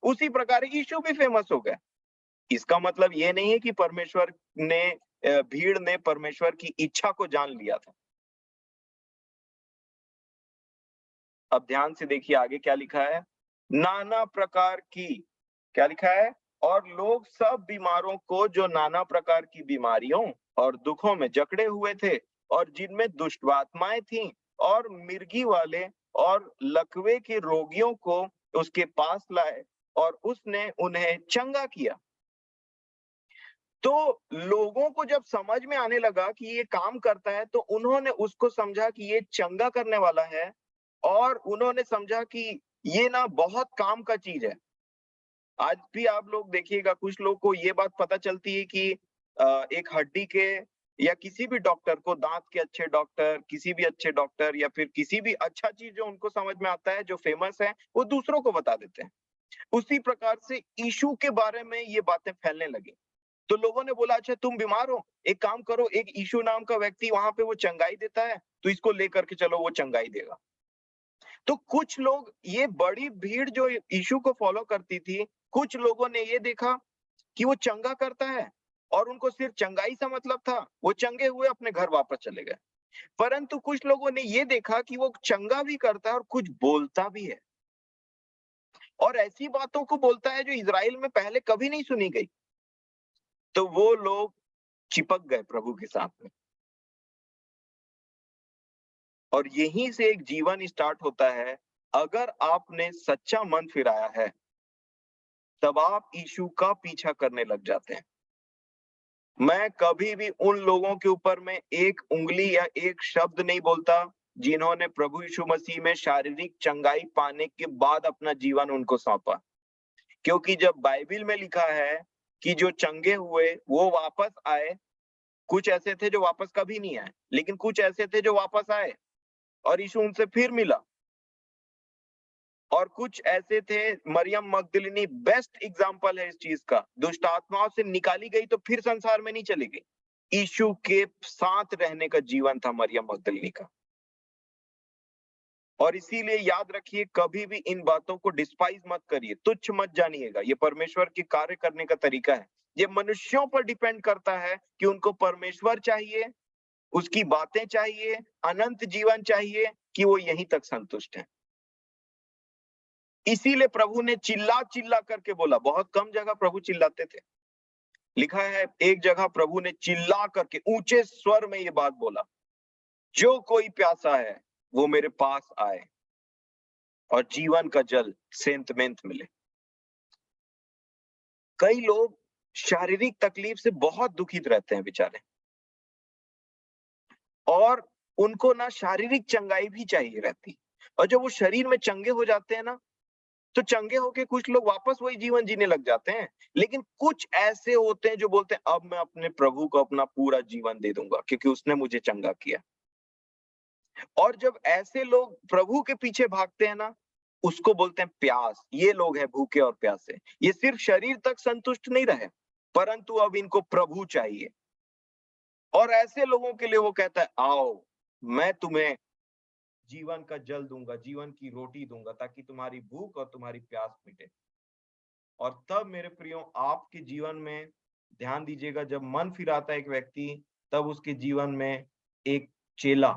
[SPEAKER 1] उसी प्रकार यीशु भी फेमस हो गया। इसका मतलब ये नहीं है कि परमेश्वर ने, भीड़ ने परमेश्वर की इच्छा को जान लिया था। अब ध्यान से देखिए आगे क्या लिखा है, नाना प्रकार की, क्या लिखा है, और लोग सब बीमारों को जो नाना प्रकार की बीमारियों और दुखों में जकड़े हुए थे और जिनमें दुष्ट आत्माएं थीं, और मिर्गी वाले और लकवे के रोगियों को उसके पास लाए और उसने उन्हें चंगा किया। तो लोगों को जब समझ में आने लगा कि ये काम करता है, तो उन्होंने उसको समझा कि ये चंगा करने वाला है, और उन्होंने समझा कि ये ना बहुत काम का चीज है। आज भी आप लोग देखिएगा, कुछ लोग को ये बात पता चलती है कि एक हड्डी के या किसी भी डॉक्टर को, दांत के अच्छे डॉक्टर, किसी भी अच्छे डॉक्टर, या फिर किसी भी अच्छा चीज जो उनको समझ में आता है, जो फेमस है, वो दूसरों को बता देते हैं। उसी प्रकार से यीशु के बारे में ये बातें फैलने लगी। तो लोगों ने बोला, अच्छा तुम बीमार हो, एक काम करो, एक यीशु नाम का व्यक्ति वहां पे वो चंगाई देता है, तो इसको लेकर के चलो, वो चंगाई देगा। तो कुछ लोग, ये बड़ी भीड़ जो यीशु को फॉलो करती थी, कुछ लोगों ने ये देखा कि वो चंगा करता है, और उनको सिर्फ चंगाई से मतलब था, वो चंगे हुए अपने घर वापस चले गए। परंतु कुछ लोगों ने ये देखा कि वो चंगा भी करता है और कुछ बोलता भी है, और ऐसी बातों को बोलता है जो इज़राइल में पहले कभी नहीं सुनी गई। तो वो लोग चिपक गए प्रभु के साथ में। और यहीं से एक जीवन स्टार्ट होता है। अगर आपने सच्चा मन फिराया है, तब आप यीशु का पीछा करने लग जाते हैं। मैं कभी भी उन लोगों के ऊपर में एक उँगली या एक शब्द नहीं बोलता, जिन्होंने प्रभु यीशु मसीह में शारीरिक चंगाई पाने के बाद अपना जीवन उनको सौंपा। क्योंकि जब बाइबिल में लिखा है कि जो चंगे हुए वो वापस आए, कुछ ऐसे थे जो वापस कभी नहीं आए, लेकिन कुछ ऐसे थे जो वापस आए और यीशु उनसे फिर मिला। और कुछ ऐसे थे, मरियम मगदलिनी बेस्ट एग्जांपल है इस चीज का। दुष्ट आत्माओं से निकाली गई तो फिर संसार में नहीं चली गई, यीशु के साथ रहने का जीवन था मरियम मगदलिनी का। और इसीलिए याद रखिए, कभी भी इन बातों को डिस्पाइज मत करिए, तुच्छ मत जानिएगा। ये परमेश्वर के कार्य करने का तरीका है। ये मनुष्यों पर डिपेंड करता है कि उनको परमेश्वर चाहिए, उसकी बातें चाहिए, अनंत जीवन चाहिए, कि वो यहीं तक संतुष्ट है। इसीलिए प्रभु ने चिल्ला चिल्ला करके बोला। बहुत कम जगह प्रभु चिल्लाते थे। लिखा है एक जगह प्रभु ने चिल्ला करके ऊंचे स्वर में ये बात बोला, जो कोई प्यासा है वो मेरे पास आए और जीवन का जल सेंतमेंत मिले। कई लोग शारीरिक तकलीफ से बहुत दुखित रहते हैं बेचारे, और उनको ना शारीरिक चंगाई भी चाहिए रहती। और जब वो शरीर में चंगे हो जाते हैं ना, तो चंगे होके कुछ लोग वापस वही जीवन जीने लग जाते हैं। लेकिन कुछ ऐसे होते हैं जो बोलते हैं, अब मैं अपने प्रभु को अपना पूरा जीवन दे दूंगा, क्योंकि उसने मुझे चंगा किया। और जब ऐसे लोग प्रभु के पीछे भागते हैं ना, उसको बोलते हैं प्यास। ये लोग हैं भूखे और प्यासे। ये सिर्फ शरीर तक संतुष्ट नहीं रहे, परंतु अब इनको प्रभु चाहिए। और ऐसे लोगों के लिए वो कहता है, आओ मैं तुम्हें जीवन का जल दूंगा, जीवन की रोटी दूंगा, ताकि तुम्हारी भूख और तुम्हारी प्यास मिटे। और तब मेरे प्रियो, आपके जीवन में ध्यान दीजिएगा, जब मन फिराता है एक व्यक्ति, तब उसके जीवन में एक चेला,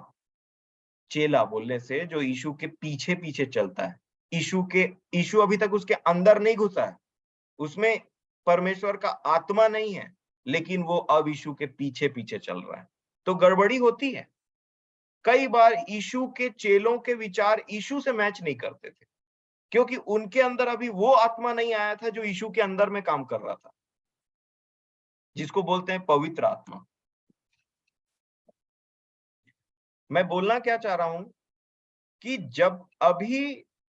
[SPEAKER 1] चेला बोलने से जो यीशु के पीछे पीछे चलता है। यीशु अभी तक उसके अंदर नहीं घुसा है, उसमें परमेश्वर का आत्मा नहीं है, लेकिन वो अब यीशु के पीछे पीछे चल रहा है। तो गड़बड़ी होती है। कई बार यीशु के चेलों के विचार यीशु से मैच नहीं करते थे, क्योंकि उनके अंदर अभी वो आत्मा नहीं आया था जो यीशु के अंदर में काम कर रहा था, जिसको बोलते हैं पवित्र आत्मा। मैं बोलना क्या चाह रहा हूं कि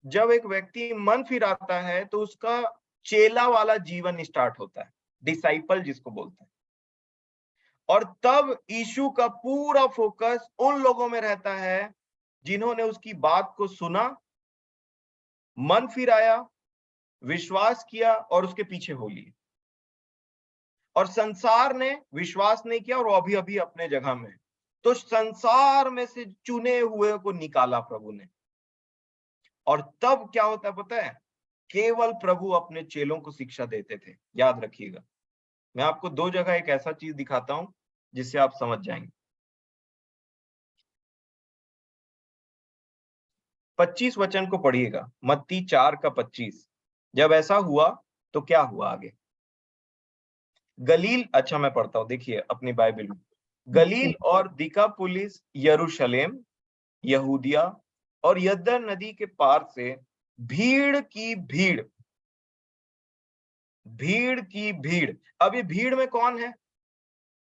[SPEAKER 1] जब एक व्यक्ति मन फिराता है, तो उसका चेला वाला जीवन स्टार्ट होता है, डिसाइपल जिसको बोलते हैं। और तब यीशु का पूरा फोकस उन लोगों में रहता है जिन्होंने उसकी बात को सुना, मन फिराया, विश्वास किया और उसके पीछे हो लिए। और संसार ने विश्वास नहीं किया और वो अभी अभी अपने जगह में। तो संसार में से चुने हुए को निकाला प्रभु ने। और तब क्या होता है पता है? केवल प्रभु अपने चेलों को शिक्षा देते थे। याद रखिएगा, मैं आपको दो जगह एक ऐसा चीज दिखाता हूं जिससे आप समझ जाएंगे। 25 वचन को पढ़िएगा, मत्ती 4 का 25। जब ऐसा हुआ तो क्या हुआ आगे? गलील, अच्छा मैं पढ़ता हूं, देखिए अपनी बाइबल में। गलील और दिकापुलिस, यरूशलेम, यहूदिया और यरदन नदी के पार से भीड़ की भीड़, भीड़ की भीड़। अब ये भीड़ में कौन है?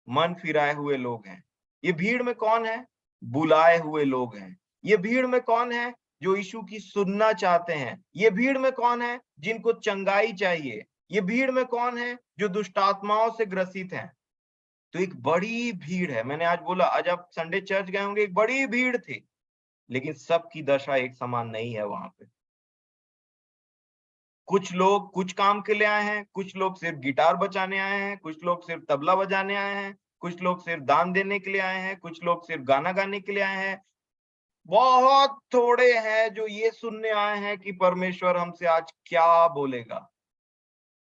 [SPEAKER 1] मन फिराए हुए लोग हैं। ये भीड़ में कौन है? बुलाए हुए लोग हैं। ये भीड़ में कौन है? जो यीशु की सुनना चाहते हैं। ये भीड़ में कौन है? जिनको चंगाई चाहिए। ये भीड़ में कौन है? जो दुष्ट आत्माओं से ग्रसित हैं। तो एक बड़ी भीड़ है। मैंने आज बोला, आज आप संडे चर्च गए होंगे, एक बड़ी भीड़ थी, लेकिन सबकी दशा एक समान नहीं है वहां पे। कुछ लोग कुछ काम के लिए आए हैं, कुछ लोग सिर्फ गिटार बजाने आए हैं, कुछ लोग सिर्फ तबला बजाने आए हैं, कुछ लोग सिर्फ दान देने के लिए आए हैं, कुछ लोग सिर्फ गाना गाने के लिए आए हैं। बहुत थोड़े हैं जो ये सुनने आए हैं कि परमेश्वर हमसे आज क्या बोलेगा,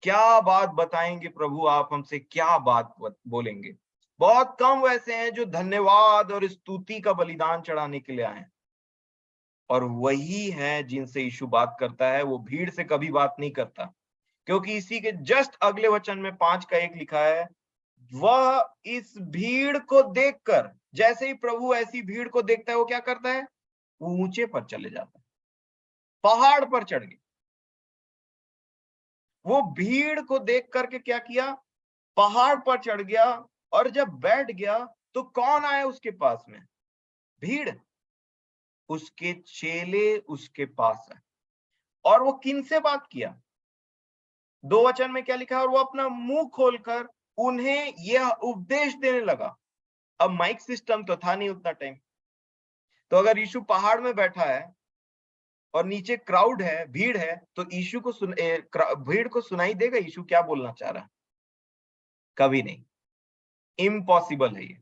[SPEAKER 1] क्या बात बताएंगे प्रभु, आप हमसे क्या बात बोलेंगे। बहुत कम वैसे हैं जो धन्यवाद और स्तुति का बलिदान चढ़ाने के लिए आए हैं। और वही है जिनसे यीशु बात करता है, वो भीड़ से कभी बात नहीं करता। क्योंकि इसी के जस्ट अगले वचन में 5 का 1 लिखा है, वह इस भीड़ को देखकर, जैसे ही प्रभु ऐसी भीड़ को देखता है, वो क्या करता है? वो ऊंचे पर चले जाता है, पहाड़ पर चढ़ गए। वो भीड़ को देख करके क्या किया, पहाड़ पर चढ़ गया, और जब बैठ गया तो कौन आया उसके पास में, भीड़। उसके चेले उसके पास आए, और वो किन से बात किया, 2 वचन में क्या लिखा है, और वो अपना मुंह खोलकर उन्हें यह उपदेश देने लगा। अब माइक सिस्टम तो था नहीं उतना टाइम, तो अगर यीशु पहाड़ में बैठा है और नीचे क्राउड है, भीड़ है, तो यीशु को भीड़ को सुनाई देगा यीशु क्या बोलना चाह रहा है? कभी नहीं, इम्पॉसिबल है ये।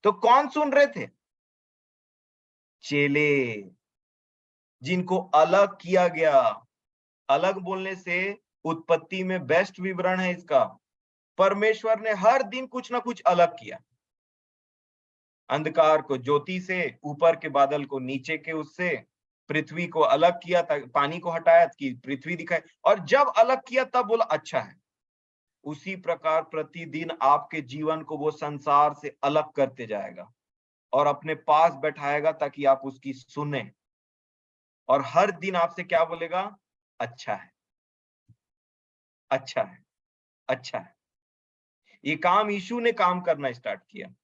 [SPEAKER 1] तो कौन सुन रहे थे? चेले, जिनको अलग किया गया। अलग बोलने से उत्पत्ति में बेस्ट विवरण है इसका। परमेश्वर ने हर दिन कुछ ना कुछ अलग किया। अंधकार को ज्योति से, ऊपर के बादल को नीचे के उससे, पृथ्वी को अलग किया, पानी को हटाया कि पृथ्वी दिखाई, और जब अलग किया तब बोला अच्छा है। उसी प्रकार प्रतिदिन आपके जीवन को वो संसार से अलग करते जाएगा और अपने पास बैठाएगा ताकि आप उसकी सुने, और हर दिन आपसे क्या बोलेगा, अच्छा है, अच्छा है, अच्छा है। ये काम यीशु ने काम करना स्टार्ट किया,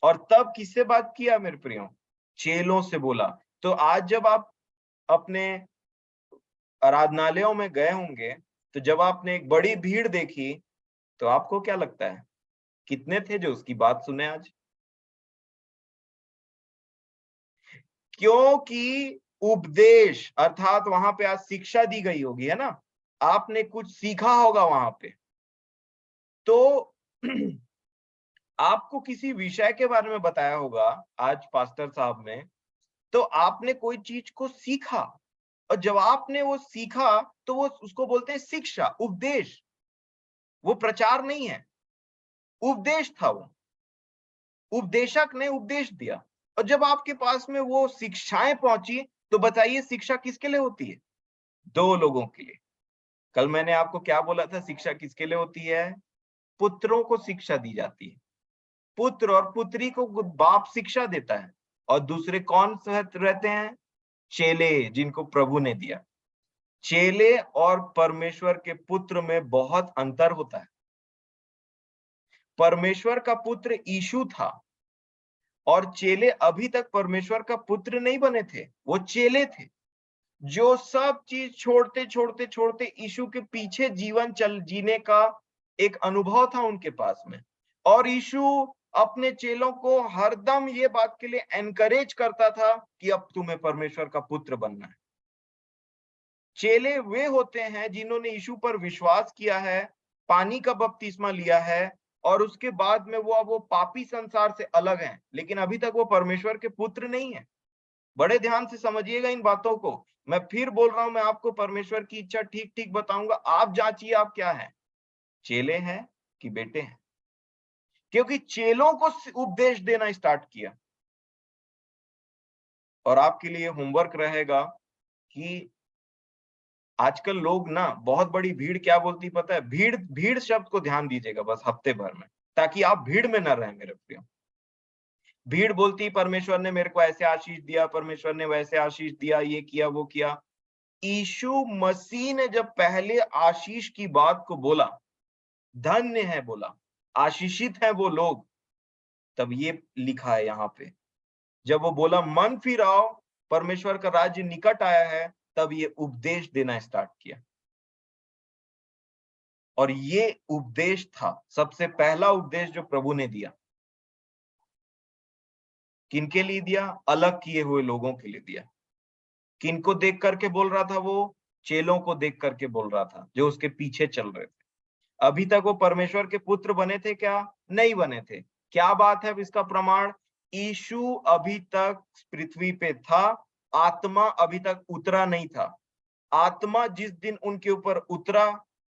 [SPEAKER 1] और तब किससे बात किया मेरे प्रियो, चेलों से बोला। तो आज जब आप अपने आराधनालयों में गए होंगे, तो जब आपने एक बड़ी भीड़ देखी, तो आपको क्या लगता है, कितने थे जो उसकी बात सुने आज? क्योंकि उपदेश अर्थात वहां पे आज शिक्षा दी गई होगी, है ना, आपने कुछ सीखा होगा वहां पे। तो आपको किसी विषय के बारे में बताया होगा आज पास्टर साहब ने, तो आपने कोई चीज को सीखा, और जब आपने वो सीखा तो वो उसको बोलते हैं शिक्षा, उपदेश। वो प्रचार नहीं है, उपदेश था। वो उपदेशक ने उपदेश दिया, और जब आपके पास में वो शिक्षाएं पहुंची, तो बताइए शिक्षा किसके लिए होती है? 2 लोगों के लिए। कल मैंने आपको क्या बोला था, शिक्षा किसके लिए होती है? पुत्रों को शिक्षा दी जाती है। पुत्र और पुत्री को बाप शिक्षा देता है, और दूसरे कौन रहते हैं? चेले, जिनको प्रभु ने दिया। चेले और परमेश्वर के पुत्र में बहुत अंतर होता है। परमेश्वर का पुत्र यीशु था, और चेले अभी तक परमेश्वर का पुत्र नहीं बने थे, वो चेले थे जो सब चीज छोड़ते छोड़ते छोड़ते यीशु के पीछे जीवन जीने का एक अनुभव था उनके पास में। और यीशु अपने चेलों को हरदम ये बात के लिए एनकरेज करता था कि अब तुम्हें परमेश्वर का पुत्र बनना है। चेले वे होते हैं जिन्होंने यीशु पर विश्वास किया है, पानी का बपतिस्मा लिया है, और उसके बाद में वो अब वो पापी संसार से अलग हैं, लेकिन अभी तक वो परमेश्वर के पुत्र नहीं है। बड़े ध्यान से समझिएगा इन बातों को। मैं फिर बोल रहा हूं, मैं आपको परमेश्वर की इच्छा ठीक ठीक बताऊंगा, आप जांचिए आप क्या है, चेले हैं कि बेटे हैं। क्योंकि चेलों को उपदेश देना स्टार्ट किया। और आपके लिए होमवर्क रहेगा कि आजकल लोग ना, बहुत बड़ी भीड़ क्या बोलती पता है? भीड़, भीड़ शब्द को ध्यान दीजिएगा बस हफ्ते भर में, ताकि आप भीड़ में न रहें मेरे प्रियो। भीड़ बोलती परमेश्वर ने मेरे को ऐसे आशीष दिया, परमेश्वर ने वैसे आशीष दिया, ये किया वो किया। यीशु मसीह ने जब पहले आशीष की बात को बोला, धन्य है बोला, आशीषित है वो लोग, तब ये लिखा है यहाँ पे, जब वो बोला मन फिराओ, परमेश्वर का राज्य निकट आया है, तब ये उपदेश देना स्टार्ट किया। और ये उपदेश था सबसे पहला उपदेश जो प्रभु ने दिया। किनके लिए दिया? अलग किए हुए लोगों के लिए दिया। किनको देख करके बोल रहा था वो? चेलों को देख करके बोल रहा था, जो उसके पीछे चल रहे थे। अभी तक वो परमेश्वर के पुत्र बने थे क्या? नहीं बने थे। क्या बात है अब इसका प्रमाण? यीशु अभी तक पृथ्वी पे था, आत्मा अभी तक उतरा नहीं था। आत्मा जिस दिन उनके ऊपर उतरा,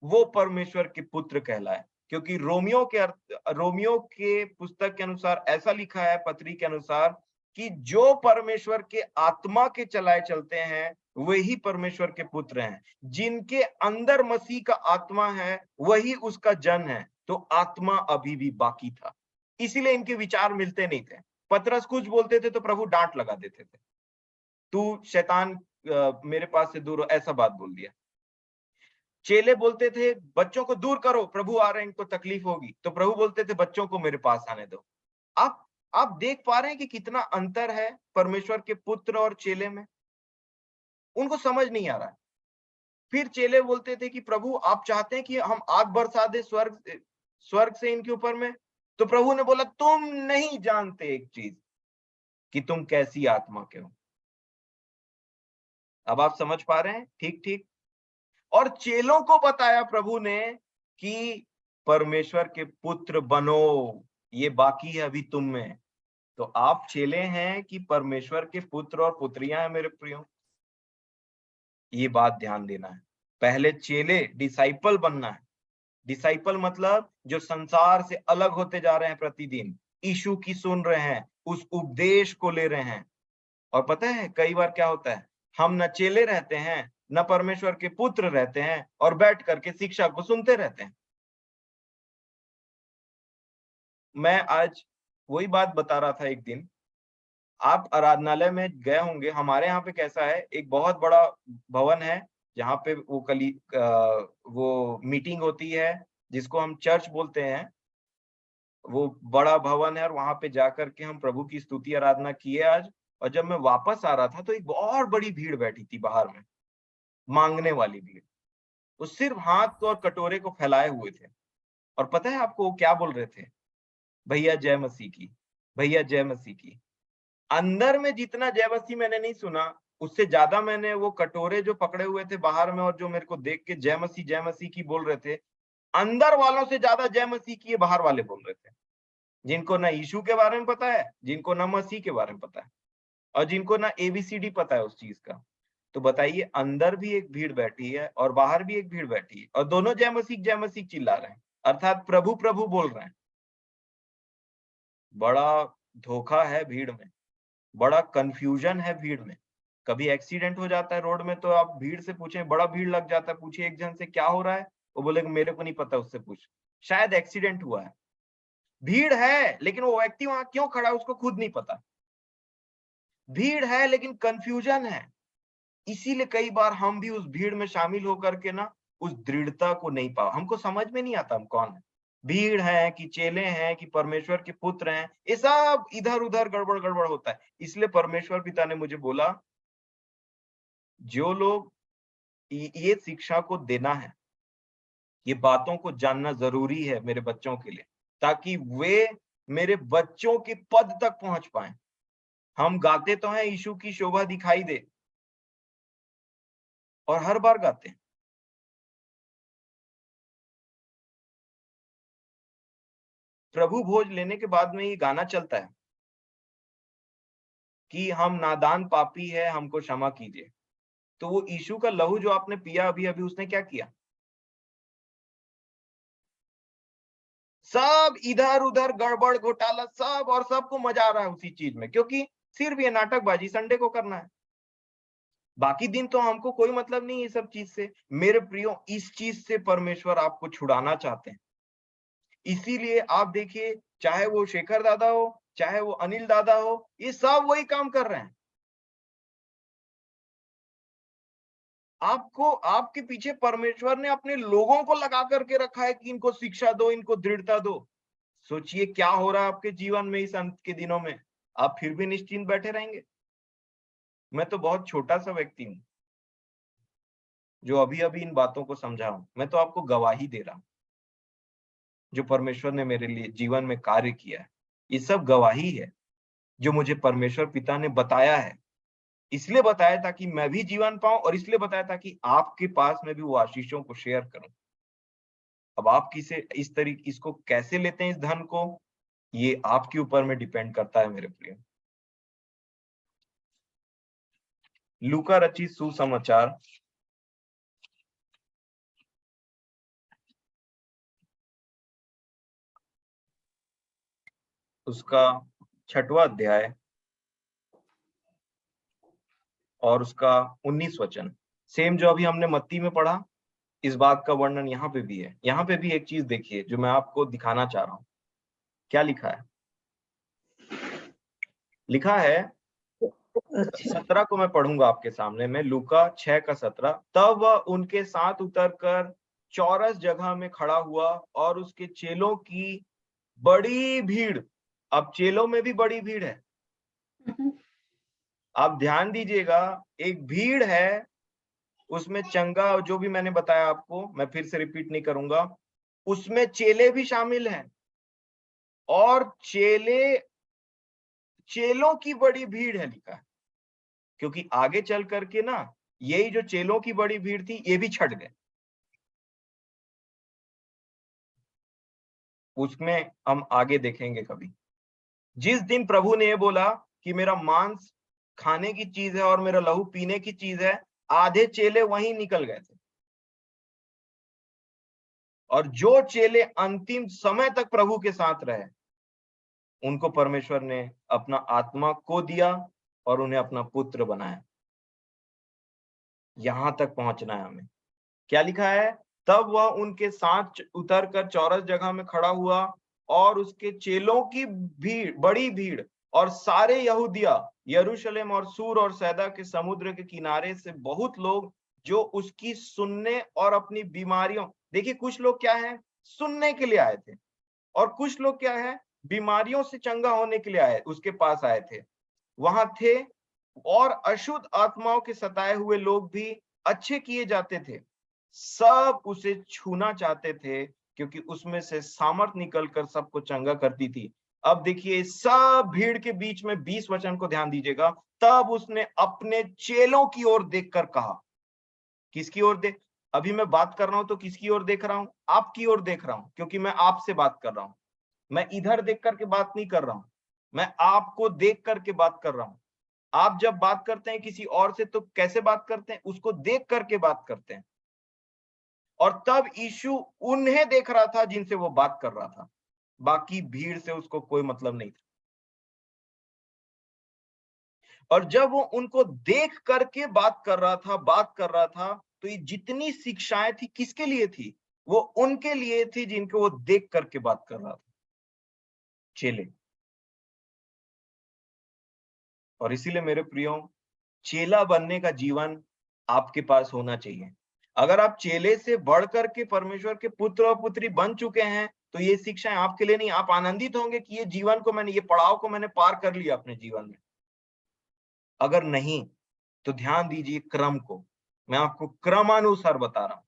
[SPEAKER 1] वो परमेश्वर के पुत्र कहलाए। क्योंकि रोमियो के पुस्तक के अनुसार ऐसा लिखा है, पत्री के अनुसार, कि जो परमेश्वर के आत्मा के चलाए चलते हैं वही परमेश्वर के पुत्र हैं। जिनके अंदर मसीह का आत्मा है वही उसका जन है। तो आत्मा अभी भी बाकी था, इसीलिए इनके विचार मिलते नहीं थे। पतरस कुछ बोलते थे तो प्रभु डांट लगा देते थे। तू शैतान मेरे पास से दूर हो, ऐसा बात बोल दिया। चेले बोलते थे बच्चों को दूर करो, प्रभु आ रहे हैं, इनको तकलीफ होगी। तो प्रभु बोलते थे बच्चों को मेरे पास आने दो। आप देख पा रहे हैं कि कितना अंतर है परमेश्वर के पुत्र और चेले में। उनको समझ नहीं आ रहा है। फिर चेले बोलते थे कि प्रभु आप चाहते हैं कि हम आग बरसा दे स्वर्ग से इनके ऊपर में। तो प्रभु ने बोला तुम नहीं जानते एक चीज, कि तुम कैसी आत्मा के हो। अब आप समझ पा रहे हैं? ठीक ठीक। और चेलों को बताया प्रभु ने कि परमेश्वर के पुत्र बनो, ये बाकी है अभी तुम में। तो आप चेले हैं कि परमेश्वर के पुत्र और पुत्रियां हैं मेरे प्रियो। ये बात ध्यान देना है। पहले चेले, डिसाइपल बनना है। डिसाइपल मतलब जो संसार से अलग होते जा रहे हैं, प्रतिदिन यीशु की सुन रहे हैं, उस उपदेश को ले रहे हैं। और पता है कई बार क्या होता है, हम न चेले रहते हैं न परमेश्वर के पुत्र रहते हैं और बैठ करके शिक्षा को सुनते रहते हैं। मैं आज वही बात बता रहा था एक दिन, आप आराधनालय में गए होंगे। हमारे यहाँ पे कैसा है, एक बहुत बड़ा भवन है जहाँ पे वो मीटिंग होती है, जिसको हम चर्च बोलते हैं। वो बड़ा भवन है और वहां पे जाकर के हम प्रभु की स्तुति आराधना किए आज। और जब मैं वापस आ रहा था तो एक बहुत बड़ी भीड़ बैठी थी बाहर में, मांगने वाली भीड़। वो सिर्फ हाथ और कटोरे को फैलाए हुए थे। और पता है आपको वो क्या बोल रहे थे? भैया जय मसीह की, भैया जय मसीह की। अंदर में जितना जय मसीह मैंने नहीं सुना, उससे ज्यादा मैंने वो कटोरे जो पकड़े हुए थे बाहर में और जो मेरे को देख के जय मसीह की बोल रहे थे, अंदर वालों से ज्यादा जय मसीह की ये बाहर वाले बोल रहे थे। जिनको ना यीशु के बारे में पता है, जिनको ना मसीह के बारे में पता है, और जिनको ना एबीसीडी पता है उस चीज का। तो बताइए, अंदर भी एक भीड़ बैठी है और बाहर भी एक भीड़ बैठी है, और दोनों जय मसीह चिल्ला रहे हैं, अर्थात प्रभु प्रभु बोल रहे हैं। बड़ा धोखा है भीड़ में, बड़ा कंफ्यूजन है भीड़ में। कभी एक्सीडेंट हो जाता है रोड में तो आप भीड़ से पूछें, बड़ा भीड़ लग जाता है, पूछिए एक जन से क्या हो रहा है, वो बोलेगा मेरे को नहीं पता, उससे पूछ, शायद एक्सीडेंट हुआ है। भीड़ है लेकिन वो व्यक्ति वहां क्यों खड़ा है उसको खुद नहीं पता। भीड़ है लेकिन कंफ्यूजन है। इसीलिए कई बार हम भी उस भीड़ में शामिल होकर के ना उस दृढ़ता को नहीं पा, हमको समझ में नहीं आता हम कौन है। भीड़ है कि चेले हैं कि परमेश्वर के पुत्र हैं, ये सब इधर उधर गड़बड़ गड़बड़ होता है। इसलिए परमेश्वर पिता ने मुझे बोला, जो लोग ये शिक्षा को देना है, ये बातों को जानना जरूरी है मेरे बच्चों के लिए, ताकि वे मेरे बच्चों के पद तक पहुंच पाए। हम गाते तो हैं यीशु की शोभा दिखाई दे, और हर बार गाते हैं। प्रभु भोज लेने के बाद में ये गाना चलता है कि हम नादान पापी है, हमको क्षमा कीजिए। तो वो यीशु का लहू जो आपने पिया अभी अभी, उसने क्या किया? सब इधर उधर गड़बड़ घोटाला सब, और सबको मजा आ रहा है उसी चीज में, क्योंकि सिर्फ ये नाटकबाजी संडे को करना है। बाकी दिन तो हमको कोई मतलब नहीं ये सब चीज से। मेरे प्रियो, इस चीज से परमेश्वर आपको छुड़ाना चाहते हैं। इसीलिए आप देखिए, चाहे वो शेखर दादा हो, चाहे वो अनिल दादा हो, ये सब वही काम कर रहे हैं। आपको, आपके पीछे परमेश्वर ने अपने लोगों को लगा करके रखा है कि इनको शिक्षा दो, इनको दृढ़ता दो। सोचिए क्या हो रहा है आपके जीवन में इस अंत के दिनों में, आप फिर भी निश्चिंत बैठे रहेंगे? मैं तो बहुत छोटा सा व्यक्ति हूँ जो अभी अभी इन बातों को समझा हूं। मैं तो आपको गवाही दे रहा हूं जो परमेश्वर ने मेरे लिए जीवन में कार्य किया है। ये सब गवाही है जो मुझे परमेश्वर पिता ने बताया है। इसलिए बताया ताकि मैं भी जीवन पाऊं, और इसलिए बताया ताकि आपके पास में भी वो आशीषों को शेयर करूं। अब आप किसे इस तरीके इसको कैसे लेते हैं, इस धन को, ये आपके ऊपर में डिपेंड करता है मेरे प्रिय। लूका रचित सुसमाचार उसका 6वां अध्याय और उसका 19 वचन, सेम जो अभी हमने मत्ती में पढ़ा, इस बात का वर्णन यहाँ पे भी है। यहाँ पे भी एक चीज देखिए जो मैं आपको दिखाना चाह रहा हूँ। क्या लिखा है? लिखा है
[SPEAKER 2] अच्छा।
[SPEAKER 1] 17 को मैं पढ़ूंगा आपके सामने में, लूका 6 का 17। तब वह उनके साथ उतरकर चौरस जगह में खड़ा हुआ और उसके चेलों की बड़ी भीड़, अब चेलों में भी बड़ी भीड़ है, आप ध्यान दीजिएगा, एक भीड़ है, उसमें चंगा जो भी मैंने बताया आपको, मैं फिर से रिपीट नहीं करूंगा, उसमें चेले भी शामिल हैं और चेलों की बड़ी भीड़ है लिखा है, क्योंकि आगे चल करके ना यही जो चेलों की बड़ी भीड़ थी ये भी छट गए। उसमें हम आगे देखेंगे कभी। जिस दिन प्रभु ने ये बोला कि मेरा मांस खाने की चीज है और मेरा लहू पीने की चीज है, आधे चेले वहीं निकल गए थे, और जो चेले अंतिम समय तक प्रभु के साथ रहे उनको परमेश्वर ने अपना आत्मा को दिया और उन्हें अपना पुत्र बनाया। यहां तक पहुंचना है हमें। क्या लिखा है? तब वह उनके साथ उतरकर चौरस जगह में खड़ा हुआ और उसके चेलों की भीड़, बड़ी भीड़, और सारे यहूदिया, यरूशलेम और सूर और सैदा के समुद्र के किनारे से बहुत लोग जो उसकी सुनने और अपनी बीमारियों, देखिए कुछ लोग क्या है, सुनने के लिए आए थे, और कुछ लोग क्या है, बीमारियों से चंगा होने के लिए आए, उसके पास आए थे, वहां थे। और अशुद्ध आत्माओं के सताए हुए लोग भी अच्छे किए जाते थे, सब उसे छूना चाहते थे, क्योंकि उसमें से सामर्थ निकलकर सबको चंगा करती थी। अब देखिए सब भीड़ के बीच में 20 वचन को ध्यान दीजिएगा। तब उसने अपने चेलों की ओर देखकर कहा, किसकी ओर देख, अभी मैं बात कर रहा हूं तो किसकी ओर देख रहा हूं? आपकी ओर देख रहा हूं, क्योंकि मैं आपसे बात कर रहा हूं। मैं इधर देख करके बात नहीं कर रहा हूं, मैं आपको देख करके बात कर रहा हूं। आप जब बात करते हैं किसी और से तो कैसे बात करते हैं? उसको देख करके बात करते हैं। और तब यीशु उन्हें देख रहा था जिनसे वो बात कर रहा था, बाकी भीड़ से उसको कोई मतलब नहीं था। और जब वो उनको देख करके बात कर रहा था, तो ये जितनी शिक्षाएं थी किसके लिए थी? वो उनके लिए थी जिनको वो देख करके बात कर रहा था, चेले। और इसीलिए मेरे प्रियो, चेला बनने का जीवन आपके पास होना चाहिए। अगर आप चेले से बढ़ करके परमेश्वर के पुत्र और पुत्री बन चुके हैं तो ये शिक्षाएं आपके लिए नहीं, आप आनंदित होंगे कि ये जीवन को मैंने, ये पड़ाव को मैंने पार कर लिया अपने जीवन में। अगर नहीं तो ध्यान दीजिए क्रम को, मैं आपको क्रमानुसार बता रहा हूं।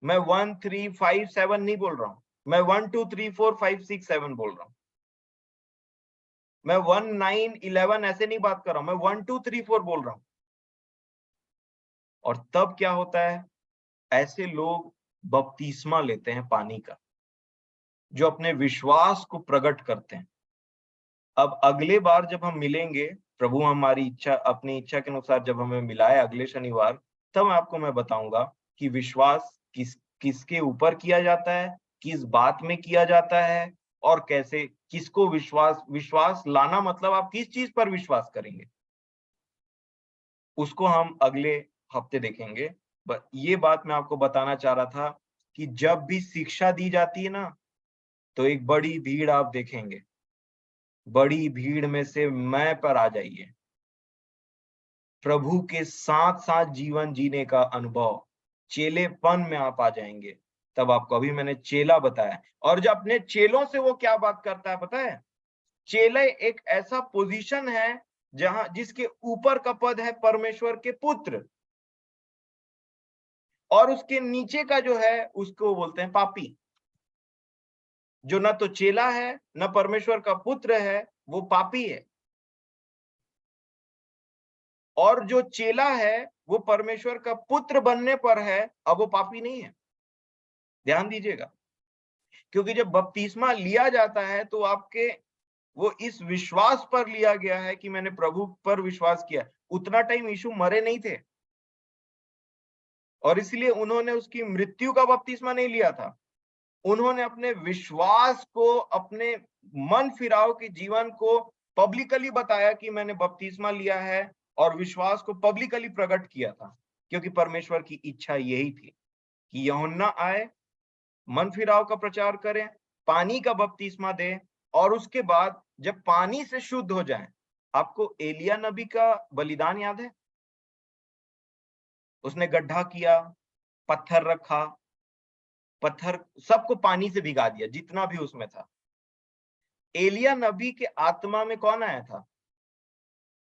[SPEAKER 1] मैं 1 3 5 7 नहीं बोल रहा हूं, मैं 1 2 3 4 5 6 7 बोल रहा हूं। मैं 1 9 11 ऐसे नहीं बात कर रहा हूं, मैं 1 2 3 4 बोल रहा हूं। और तब क्या होता है, ऐसे लोग बपतिस्मा लेते हैं पानी का, जो अपने विश्वास को प्रकट करते हैं। अब अगले बार जब हम मिलेंगे, प्रभु हमारी इच्छा, अपनी इच्छा के अनुसार जब हमें मिलाए अगले शनिवार, तब आपको मैं बताऊंगा कि विश्वास किसके ऊपर किया जाता है, किस बात में किया जाता है, और कैसे, किसको विश्वास लाना, मतलब आप किस चीज पर विश्वास करेंगे, उसको हम अगले हफ्ते देखेंगे। ये बात मैं आपको बताना चाह रहा था कि जब भी शिक्षा दी जाती है ना, तो एक बड़ी भीड़ आप देखेंगे, बड़ी भीड़ में से मैं पर आ जाइए, प्रभु के साथ साथ जीवन जीने का अनुभव, चेलेपन में आप आ जाएंगे। तब आपको, अभी मैंने चेला बताया, और जब अपने चेलों से वो क्या बात करता है पता है? चेले एक ऐसा पोजीशन है जहां, जिसके ऊपर का पद है परमेश्वर के पुत्र, और उसके नीचे का जो है उसको बोलते हैं पापी। जो न तो चेला है न परमेश्वर का पुत्र है, वो पापी है। और जो चेला है वो परमेश्वर का पुत्र बनने पर है, अब वो पापी नहीं है। ध्यान दीजिएगा, क्योंकि जब बपतिस्मा लिया जाता है तो आपके, वो इस विश्वास पर लिया गया है कि मैंने प्रभु पर विश्वास किया। उतना टाइम यीशु मरे नहीं थे, और इसलिए उन्होंने उसकी मृत्यु का बपतिस्मा नहीं लिया था। उन्होंने अपने विश्वास को, अपने मन फिराव के जीवन को पब्लिकली बताया कि मैंने बपतिस्मा लिया है, और विश्वास को पब्लिकली प्रकट किया था, क्योंकि परमेश्वर की इच्छा यही थी कि यूहन्ना आए, मन फिराव का प्रचार करें, पानी का बपतिस्मा दें, और उसके बाद जब पानी से शुद्ध हो जाएं, आपको एलिया नबी का बलिदान याद है? उसने गड्ढा किया, पत्थर रखा, पत्थर सबको पानी से भिगा दिया, जितना भी उसमें था। एलिया नबी के आत्मा में कौन आया था?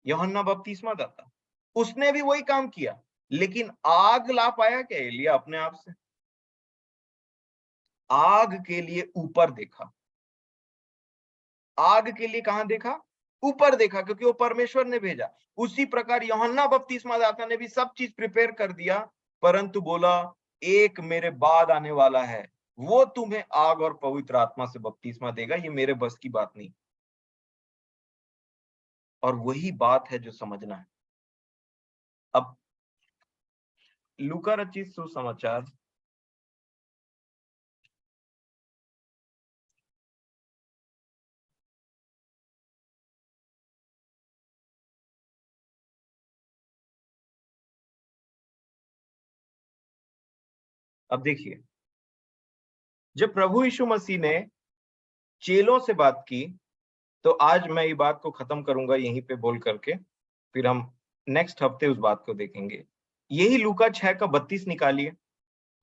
[SPEAKER 1] यूहन्ना बपतिस्मा दाता। उसने भी वही काम किया, लेकिन आग ला पाया क्या एलिया अपने आप से? आग के लिए ऊपर देखा। आग के लिए कहां देखा? ऊपर देखा, क्योंकि वो परमेश्वर ने भेजा। उसी प्रकार यूहन्ना बपतिस्मा दाता ने भी सब चीज प्रिपेयर कर दिया, परंतु बोला एक मेरे बाद आने वाला है, वो तुम्हें आग और पवित्र आत्मा से बपतिस्मा देगा, ये मेरे बस की बात नहीं। और वही बात है जो समझना है। अब लूका रचित सुसमाचार अब देखिए, जब प्रभु यीशु मसीह ने चेलों से बात की, तो आज मैं ये बात को खत्म करूंगा यहीं पे बोल करके, फिर हम नेक्स्ट हफ्ते उस बात को देखेंगे। यही लूका 6 का 32 निकालिए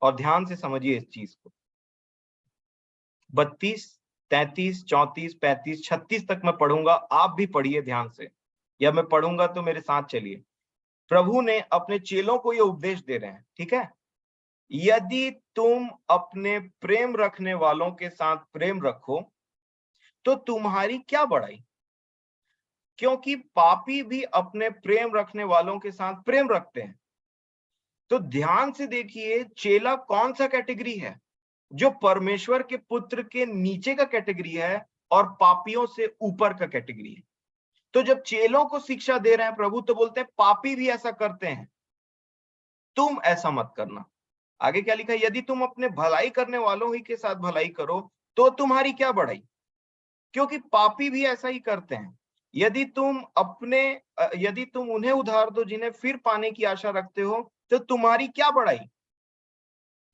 [SPEAKER 1] और ध्यान से समझिए इस चीज को। 32, 33, 34, 35, 36 तक मैं पढ़ूंगा, आप भी पढ़िए ध्यान से, या मैं पढ़ूंगा तो मेरे साथ चलिए। प्रभु ने अपने चेलों को ये उपदेश दे रहे हैं, ठीक है? यदि तुम अपने प्रेम रखने वालों के साथ प्रेम रखो तो तुम्हारी क्या बड़ाई, क्योंकि पापी भी अपने प्रेम रखने वालों के साथ प्रेम रखते हैं। तो ध्यान से देखिए, चेला कौन सा कैटेगरी है? जो परमेश्वर के पुत्र के नीचे का कैटेगरी है और पापियों से ऊपर का कैटेगरी है। तो जब चेलों को शिक्षा दे रहे हैं प्रभु, तो बोलते हैं पापी भी ऐसा करते हैं, तुम ऐसा मत करना। आगे क्या लिखा है? यदि तुम अपने भलाई करने वालों ही के साथ भलाई करो तो तुम्हारी क्या बड़ाई, क्योंकि पापी भी ऐसा ही करते हैं। यदि तुम उन्हें उधार दो जिन्हें फिर पाने की आशा रखते हो तो तुम्हारी क्या बड़ाई,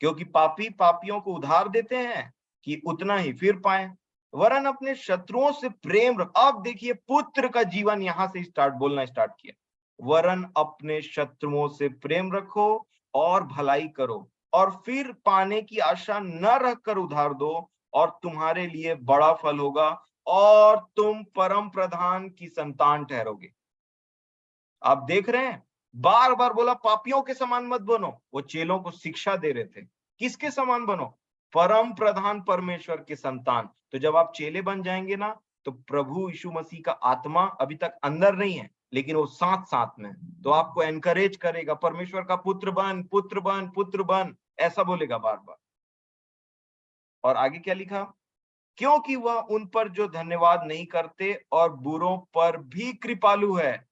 [SPEAKER 1] क्योंकि पापी पापियों को उधार देते हैं कि उतना ही फिर पाए। वरन अपने शत्रुओं से प्रेम रख। अब देखिए, पुत्र का जीवन यहां से बोलना स्टार्ट किया। वरन अपने शत्रुओं से प्रेम रखो और भलाई करो, और फिर पाने की आशा न रखकर उधार दो, और तुम्हारे लिए बड़ा फल होगा और तुम परम प्रधान की संतान ठहरोगे। आप देख रहे हैं, बार बार बोला पापियों के समान मत बनो। वो चेलों को शिक्षा दे रहे थे, किसके समान बनो? परम प्रधान परमेश्वर के संतान। तो जब आप चेले बन जाएंगे ना, तो प्रभु यीशु मसीह का आत्मा अभी तक अंदर नहीं है, लेकिन वो साथ साथ में, तो आपको एनकरेज करेगा, परमेश्वर का पुत्र बन, पुत्र बन, पुत्र बन, ऐसा बोलेगा बार बार। और आगे क्या लिखा? क्योंकि वह उन पर जो धन्यवाद नहीं करते और बुरों पर भी कृपालु है,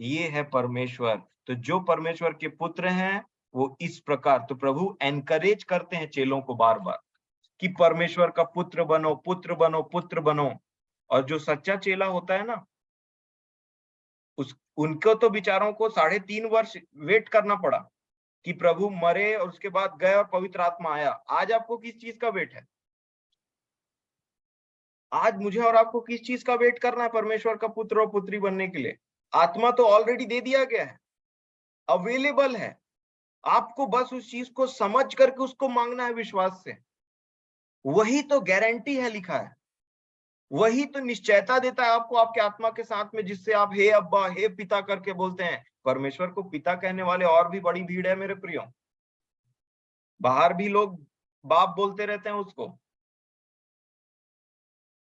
[SPEAKER 1] ये है परमेश्वर। तो जो परमेश्वर के पुत्र हैं वो इस प्रकार, तो प्रभु एनकरेज करते हैं चेलों को बार बार कि परमेश्वर का पुत्र बनो, पुत्र बनो, पुत्र बनो। और जो सच्चा चेला होता है ना, उनको तो बेचारों को 3.5 वर्ष वेट करना पड़ा कि प्रभु मरे और उसके बाद गए और पवित्र आत्मा आया। आज आपको किस चीज का वेट है? आज मुझे और आपको किस चीज का वेट करना है परमेश्वर का पुत्र और पुत्री बनने के लिए? आत्मा तो ऑलरेडी दे दिया गया है, अवेलेबल है। आपको बस उस चीज को समझ करके उसको मांगना है विश्वास से। वही तो गारंटी है, लिखा है। वही तो निश्चयता देता है आपको आपके आत्मा के साथ में, जिससे आप हे अब्बा, हे पिता करके बोलते हैं। परमेश्वर को पिता कहने वाले और भी बड़ी भीड़ है मेरे प्रियो। बाहर भी लोग बाप बोलते रहते हैं उसको।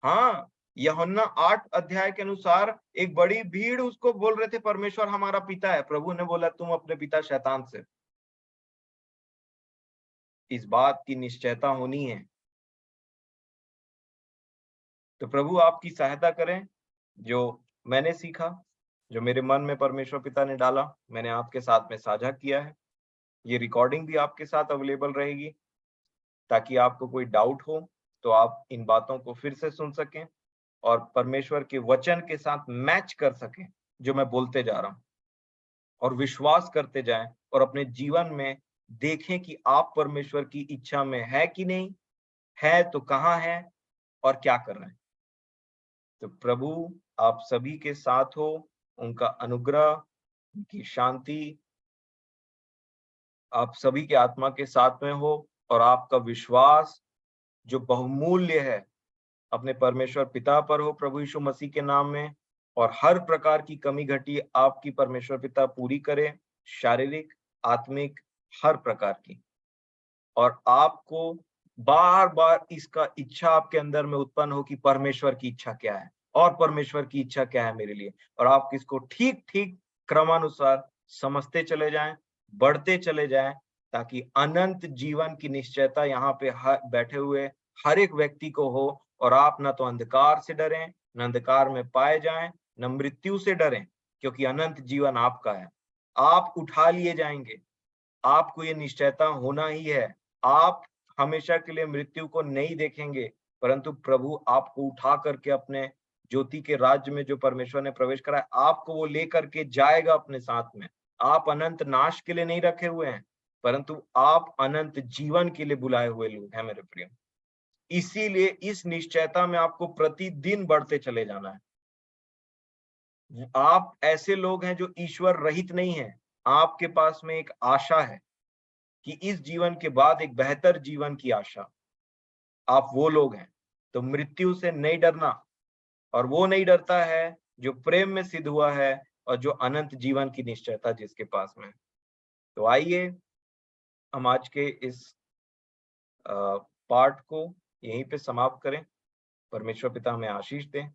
[SPEAKER 1] हाँ, यूहन्ना 8 अध्याय के अनुसार एक बड़ी भीड़ उसको बोल रहे थे परमेश्वर हमारा पिता है। प्रभु ने बोला तुम अपने पिता शैतान से। इस बात की निश्चयता होनी है। तो प्रभु आपकी सहायता करें। जो मैंने सीखा, जो मेरे मन में परमेश्वर पिता ने डाला, मैंने आपके साथ में साझा किया है। ये रिकॉर्डिंग भी आपके साथ अवेलेबल रहेगी, ताकि आपको कोई डाउट हो तो आप इन बातों को फिर से सुन सकें और परमेश्वर के वचन के साथ मैच कर सकें जो मैं बोलते जा रहा हूं, और विश्वास करते जाएं और अपने जीवन में देखें कि आप परमेश्वर की इच्छा में है कि नहीं है, तो कहां है और क्या कर रहे हैं। तो प्रभु आप सभी के साथ हो, उनका अनुग्रह, उनकी शांति आप सभी के आत्मा के साथ में हो, और आपका विश्वास जो बहुमूल्य है अपने परमेश्वर पिता पर हो प्रभु यीशु मसीह के नाम में, और हर प्रकार की कमी घटी आपकी परमेश्वर पिता पूरी करे, शारीरिक, आत्मिक, हर प्रकार की। और आपको बार-बार इसका इच्छा आपके अंदर में उत्पन्न हो कि परमेश्वर की इच्छा क्या है और परमेश्वर की इच्छा क्या है मेरे लिए, और आप इसको ठीक-ठीक क्रमानुसार समझते चले जाएं, बढ़ते चले जाएं, ताकि अनंत जीवन की निश्चयता यहाँ पे बैठे हुए हर एक व्यक्ति को हो, और आप न तो अंधकार से डरें, न अंधकार में पाए जाएं, न मृत्यु से डरें, क्योंकि अनंत जीवन आपका है। आप उठा लिए जाएंगे, आपको ये निश्चयता होना ही है। आप हमेशा के लिए मृत्यु को नहीं देखेंगे, परंतु प्रभु आपको उठा करके अपने ज्योति के राज्य में जो परमेश्वर ने प्रवेश करा है, आपको वो लेकर के जाएगा अपने साथ में। आप अनंत नाश के लिए नहीं रखे हुए हैं, परंतु आप अनंत जीवन के लिए बुलाए हुए लोग हैं मेरे प्रिय। इसीलिए इस निश्चयता में आपको प्रतिदिन बढ़ते चले जाना है। आप ऐसे लोग हैं जो ईश्वर रहित नहीं है। आपके पास में एक आशा है कि इस जीवन के बाद एक बेहतर जीवन की आशा। आप वो लोग हैं, तो मृत्यु से नहीं डरना, और वो नहीं डरता है जो प्रेम में सिद्ध हुआ है और जो अनंत जीवन की निश्चयता जिसके पास में। तो आइए हम आज के इस पार्ट को यहीं पे समाप्त करें। परमेश्वर पिता हमें आशीष दें।